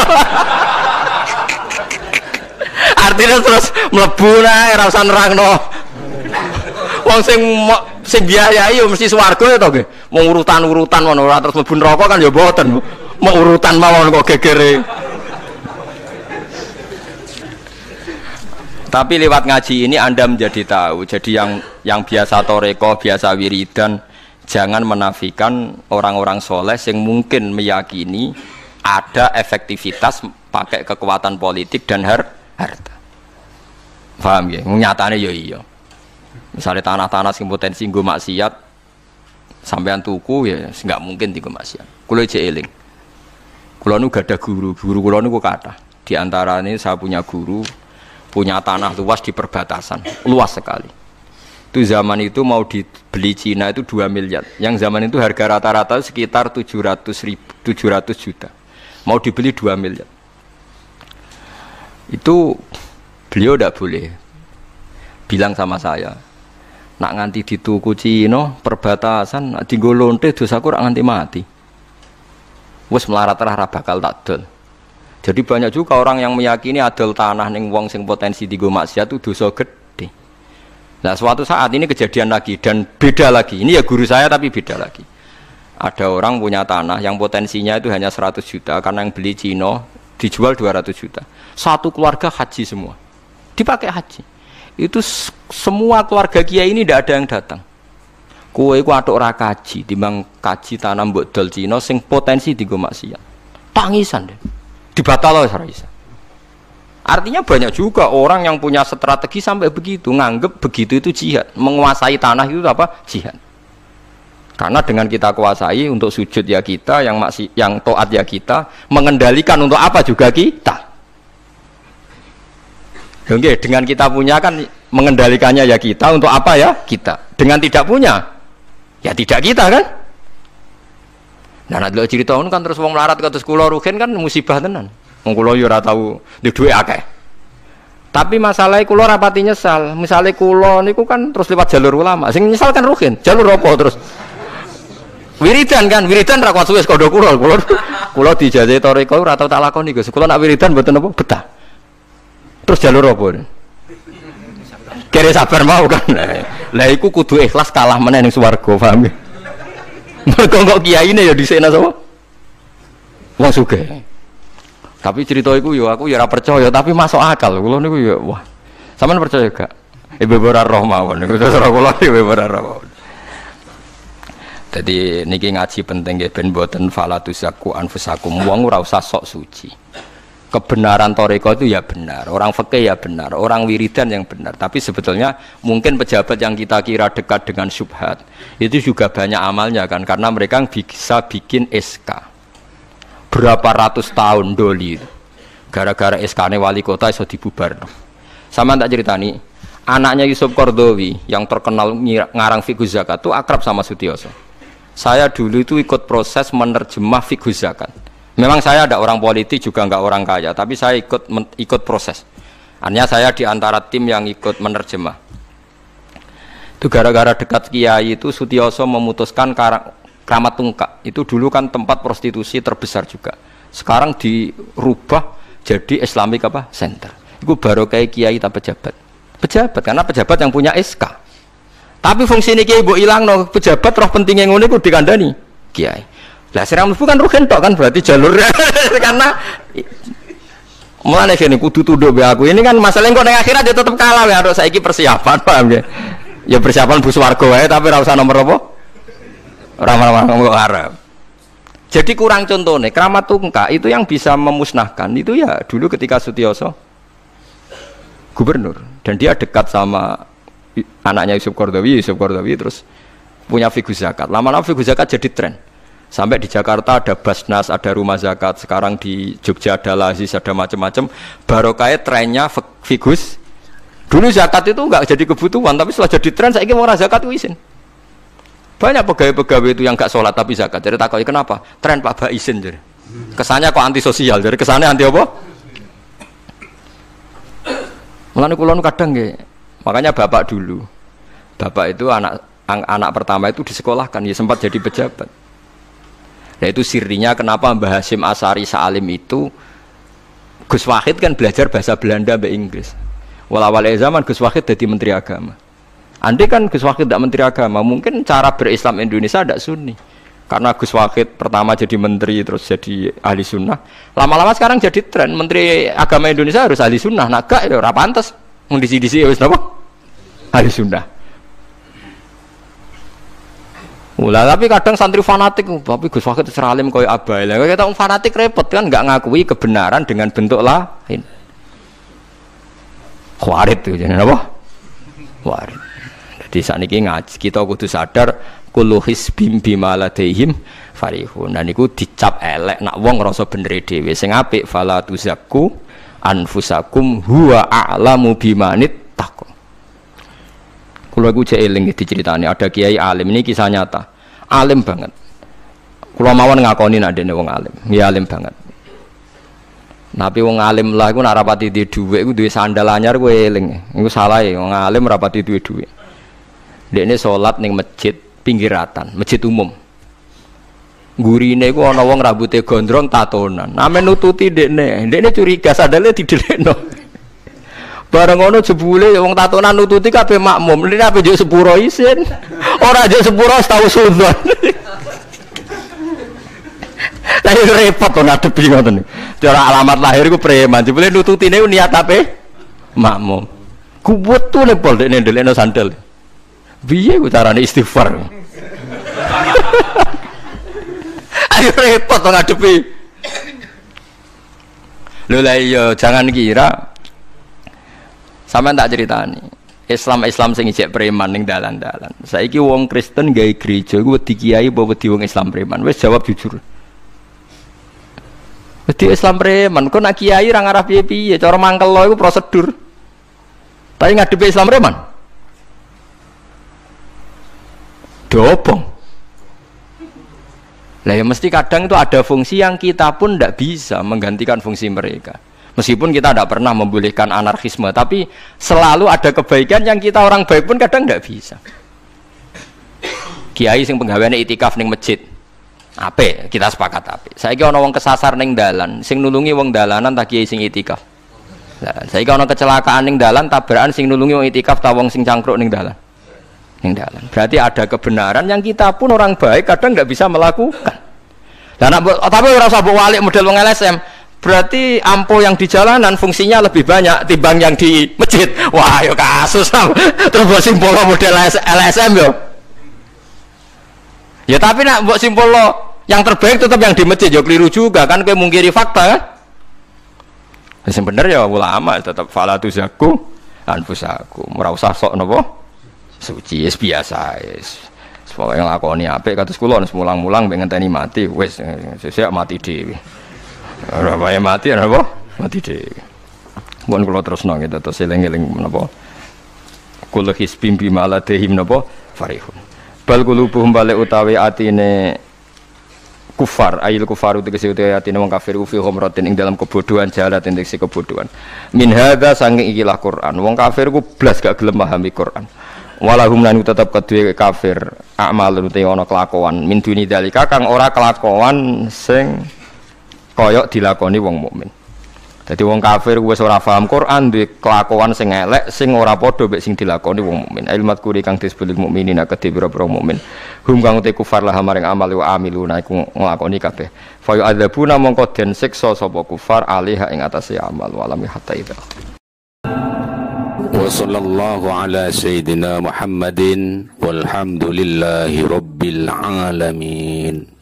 Artinya terus mlebu nae ora usah nerangno. Wong sing biayai yo mesti swarga ya to nggih. Mau urutan-urutan ngono ora terus mlebu neraka kan ya mboten. Mau urutan mawon kok gegere. Tapi lewat ngaji ini Anda menjadi tahu. Jadi yang biasa toreko, biasa wiridan, jangan menafikan orang-orang soleh yang mungkin meyakini ada efektivitas pakai kekuatan politik dan harta. Paham ya? Nyatanya ya iya. Misalnya tanah-tanah sing potensi nggo maksiat, sampean tuku ya nggak mungkin dienggo maksiat. Kulo jek eling. Kulo nu gak ada guru kulo niku kathah. Di antaranya saya punya guru punya tanah luas di perbatasan, luas sekali. Itu zaman itu mau dibeli Cina itu 2 miliar. Yang zaman itu harga rata-rata sekitar 700 juta. Mau dibeli 2 miliar. Itu beliau tidak boleh bilang sama saya, nak nganti dituku Cina perbatasan, nak dienggo lonte dosaku rak nganti mati. Wes melarat-larat bakal tak dol. Jadi banyak juga orang yang meyakini adol tanah ning wong sing potensi dienggo maksiat itu dosa gede. Nah, suatu saat ini kejadian lagi dan beda lagi. Ini ya guru saya tapi beda lagi. Ada orang punya tanah yang potensinya itu hanya 100 juta karena yang beli Cina dijual 200 juta. Satu keluarga haji semua. Dipakai haji. Itu semua keluarga kiai ini tidak ada yang datang. Kowe iku atuk ora kaji, timbang kaji tanah mbok dol Cina sing potensi dienggo maksiat. Tangisan deh. Dibatal oleh Raisa. Artinya banyak juga orang yang punya strategi sampai begitu, nganggep begitu itu jihad, menguasai tanah itu apa? Jihad. Karena dengan kita kuasai untuk sujud ya kita, yang taat ya kita, mengendalikan untuk apa juga kita. Oke, dengan kita punya kan mengendalikannya ya kita, untuk apa ya kita. Dengan tidak punya, ya tidak kita kan. Nah, nek cerita ngono kan terus wong melarat kados kula rugen kan musibah tenan. Wong kula yo ora tau duwe dhuwit akeh. Tapi masalah kula rapati nyesal. Misale kula niku kan terus lewat jalur ulama. Sing nyesal kan rugen. Jalur apa terus? Wiridan kan, wiridan ra kuat suwe kondo kula. Kula dijajahi toreko ora tau tak lakoni Gus. Kula nak wiridan mboten apa betah. Terus jalur apa? Kere sabar mau kan. Lah iku kudu ikhlas kalah meneh ning swarga, paham ya? Mergo kok kiyaine ya dhisikna sapa? Wong sugih. Tapi cerita iku ya aku ya ora percaya, tapi masuk akal. Kula niku ya wah. Sampeyan percaya gak? Ibu ora roh mawon niku terus kula ibu ora roh. Jadi niki ngaji penting nggih ben mboten falatusaku anfusakum. Wong ora usah sok suci. Kebenaran toreko itu ya benar, orang fikih ya benar, orang wiridan yang benar. Tapi sebetulnya mungkin pejabat yang kita kira dekat dengan syubhat itu juga banyak amalnya kan, karena mereka bisa bikin SK berapa ratus tahun doli gara-gara SK-nya wali kota iso dibubarno. Sama tak ceritani, anaknya Yusuf Qaradawi yang terkenal ngarang fiqh zakat itu akrab sama Sutioso. Saya dulu itu ikut proses menerjemah fiqh zakat. Memang saya ada orang politik juga enggak orang kaya, tapi saya ikut proses. Artinya saya di antara tim yang ikut menerjemah. Itu gara-gara dekat Kiai itu Sutioso memutuskan Kramat Tungkak. Itu dulu kan tempat prostitusi terbesar juga. Sekarang dirubah jadi Islamic apa? Center. Itu baru kayak Kiai tak pejabat. Pejabat karena pejabat yang punya SK. Tapi fungsi ini Kiai mbok ilangno, pejabat roh pentingnya ngene iku dikandani Kiai. Lah sirah mlebu kan rugen tok kan berarti jalur karena mulane kene kudu tunduk be aku. Ini kan masalah kok ning akhirat ya tetep kalah ya harus saiki persiapan paham ya. Ya persiapan bus warga wae tapi ora usah nomor apa? Ora arep. Jadi kurang contohnya Kramat Tungkak itu yang bisa memusnahkan itu ya dulu ketika Sutioso gubernur dan dia dekat sama anaknya Yusuf Qaradawi terus punya figur zakat. Lama-lama figur zakat jadi tren. Sampai di Jakarta ada Basnas, ada rumah zakat. Sekarang di Jogja ada Lazis, ada macam-macam. Barokah trennya figus. Dulu zakat itu enggak jadi kebutuhan, tapi setelah jadi tren saya ingin orang zakat itu izin. Banyak pegawai-pegawai itu yang enggak sholat tapi zakat. Jadi takoi kenapa? Tren Pak Ba izin jadi. Kesannya kok antisosial. Jadi kesannya anti apa? Mulane kula kadang nggih. Makanya bapak dulu. Bapak itu anak pertama itu disekolahkan, ya sempat jadi pejabat. Nah itu sirinya kenapa Mbah Hasyim Asy'ari Salim itu Gus Wahid kan belajar bahasa Belanda mbek Inggris. Walawal zaman Gus Wahid jadi menteri agama. Andai kan Gus Wahid tidak menteri agama, mungkin cara berislam Indonesia tidak sunni. Karena Gus Wahid pertama jadi menteri terus jadi ahli sunnah. Lama-lama sekarang jadi tren menteri agama Indonesia harus ahli sunnah. Nah gak ya ora pantes. Mung disi-disi wis napa? Ahli sunnah. Ulah tapi kadang santri fanatik, tapi Gus Wahid seralim koyo abai. Lah kita fanatik repot kan enggak ngakui kebenaran dengan bentuk lain. Khawarit itu jenenge apa? Khawarit. Jadi sakniki ngaji kita kudu sadar kullu hisbim bima ladaihim farihun. Dan niku dicap elek nak wong ngrasa bener dhewe. Sing apik fala tuzakku anfusakum huwa a'lamu bimanit taqwa. Kulo iku jek eling diceritani ada kiai alim, ini kisah nyata. Alim banget. Kulo mawon ngakoni nek dene wong alim. Ya alim banget. Tapi wong alim lah iku nek rapati duwe dhuwit iku duwe sandal anyar kowe eling. Iku salah e wong alim rapati duwe dhuwit. Dekne salat ning masjid pinggiratan, masjid umum. Gurine iku ana wong rambute gondrong tatonan. Name nututi dekne. Dekne curiga sandale didelekno. Bareng ngono jebule wong tatonan nututi kabeh makmum. Lha ape njuk sepuro isin. Ora njuk sepuro tau sunnah. Lah repot to ngadepi ngoten. Cara alamat lahir iku preman. Jebule nututine niat ape? Makmum. Kuwet to lepol dekne ndelekno sandal. Piye ku carane istighfar? Ayo repot to ngadepi. Lho lah iya jangan kira sampean tak ceritani. Islam sing ijek preman ning dalan-dalan. Saiki wong Kristen gawe gereja iku wedi kiai apa wedi wong Islam preman? Wis jawab jujur. Wedi Islam preman, kok nak kiai ra ngarah piye-piye, cara mangkel lo iku prosedur. Tapi ngadepi Islam preman. Dobong. Lah ya mesti kadang itu ada fungsi yang kita pun tidak bisa menggantikan fungsi mereka. Meskipun kita tidak pernah membolehkan anarkisme, tapi selalu ada kebaikan yang kita orang baik pun kadang tidak bisa. Kiai sing penggaweane itikaf ning masjid, ape kita sepakat ape. Saiki ana wong kesasar ning dalan, sing nulungi wong dalanan ta kiai sing itikaf. Lah saiki ana kecelakaan ning dalan, tabrakan sing nulungi wong itikaf ta wong sing cangkruk ning dalan. Ning dalan. Berarti ada kebenaran yang kita pun orang baik kadang tidak bisa melakukan. Dan tapi ora usah mbok walik model wong LSM. Berarti ampo yang di jalanan fungsinya lebih banyak timbang yang di masjid. Wah, yo kasus. Terus buat simpul model LSM yo. Ya tapi nak buat simpul yang terbaik tetap yang di masjid yo keliru juga kan kowe mungkiri fakta kan. Sing bener ya ulama tetap fala tuzaku anfusakum. Ora usah sok napa suci biasa wis. Pokoke nglakoni apik kados kula mulang-mulang ben ngenteni mati wis sesuk mati dhewe. Ora wae mati apa? Mati dhewe. Mun kula terusno gitu terus eling-eling menapa? Kullu hisbim bima ladehim napa? Farihun. Bal qulubuhum balik utawi atine kufar ayil kufaru tegese ayatine wong kafir fi humratin ing dalam kebodohan jahalatin tegese kebodohan min hadza sange ikilah Quran wong kafir ku blas gak gelem pahami Quran walahum lan tetep kedue kafir amalun te ana kelakuan min duni dalika kang ora kelakuan sing koyok dilakoni wong mukmin. Dadi wong kafir wis ora paham Quran duwe kelakuan sing elek sing ora padha mek sing dilakoni wong mukmin. Ilmat kuri kang disebut mukminina kedhe pira-pira mukmin. Hum kang te kufar lah maring amal wa amiluna iku nglakoni kabeh. Fa yu'adzabuna mongko den siksa sapa kufar alaiha ing atase amal walami hatta ida. Wa sallallahu ala sayyidina Muhammadin walhamdulillahi rabbil alamin.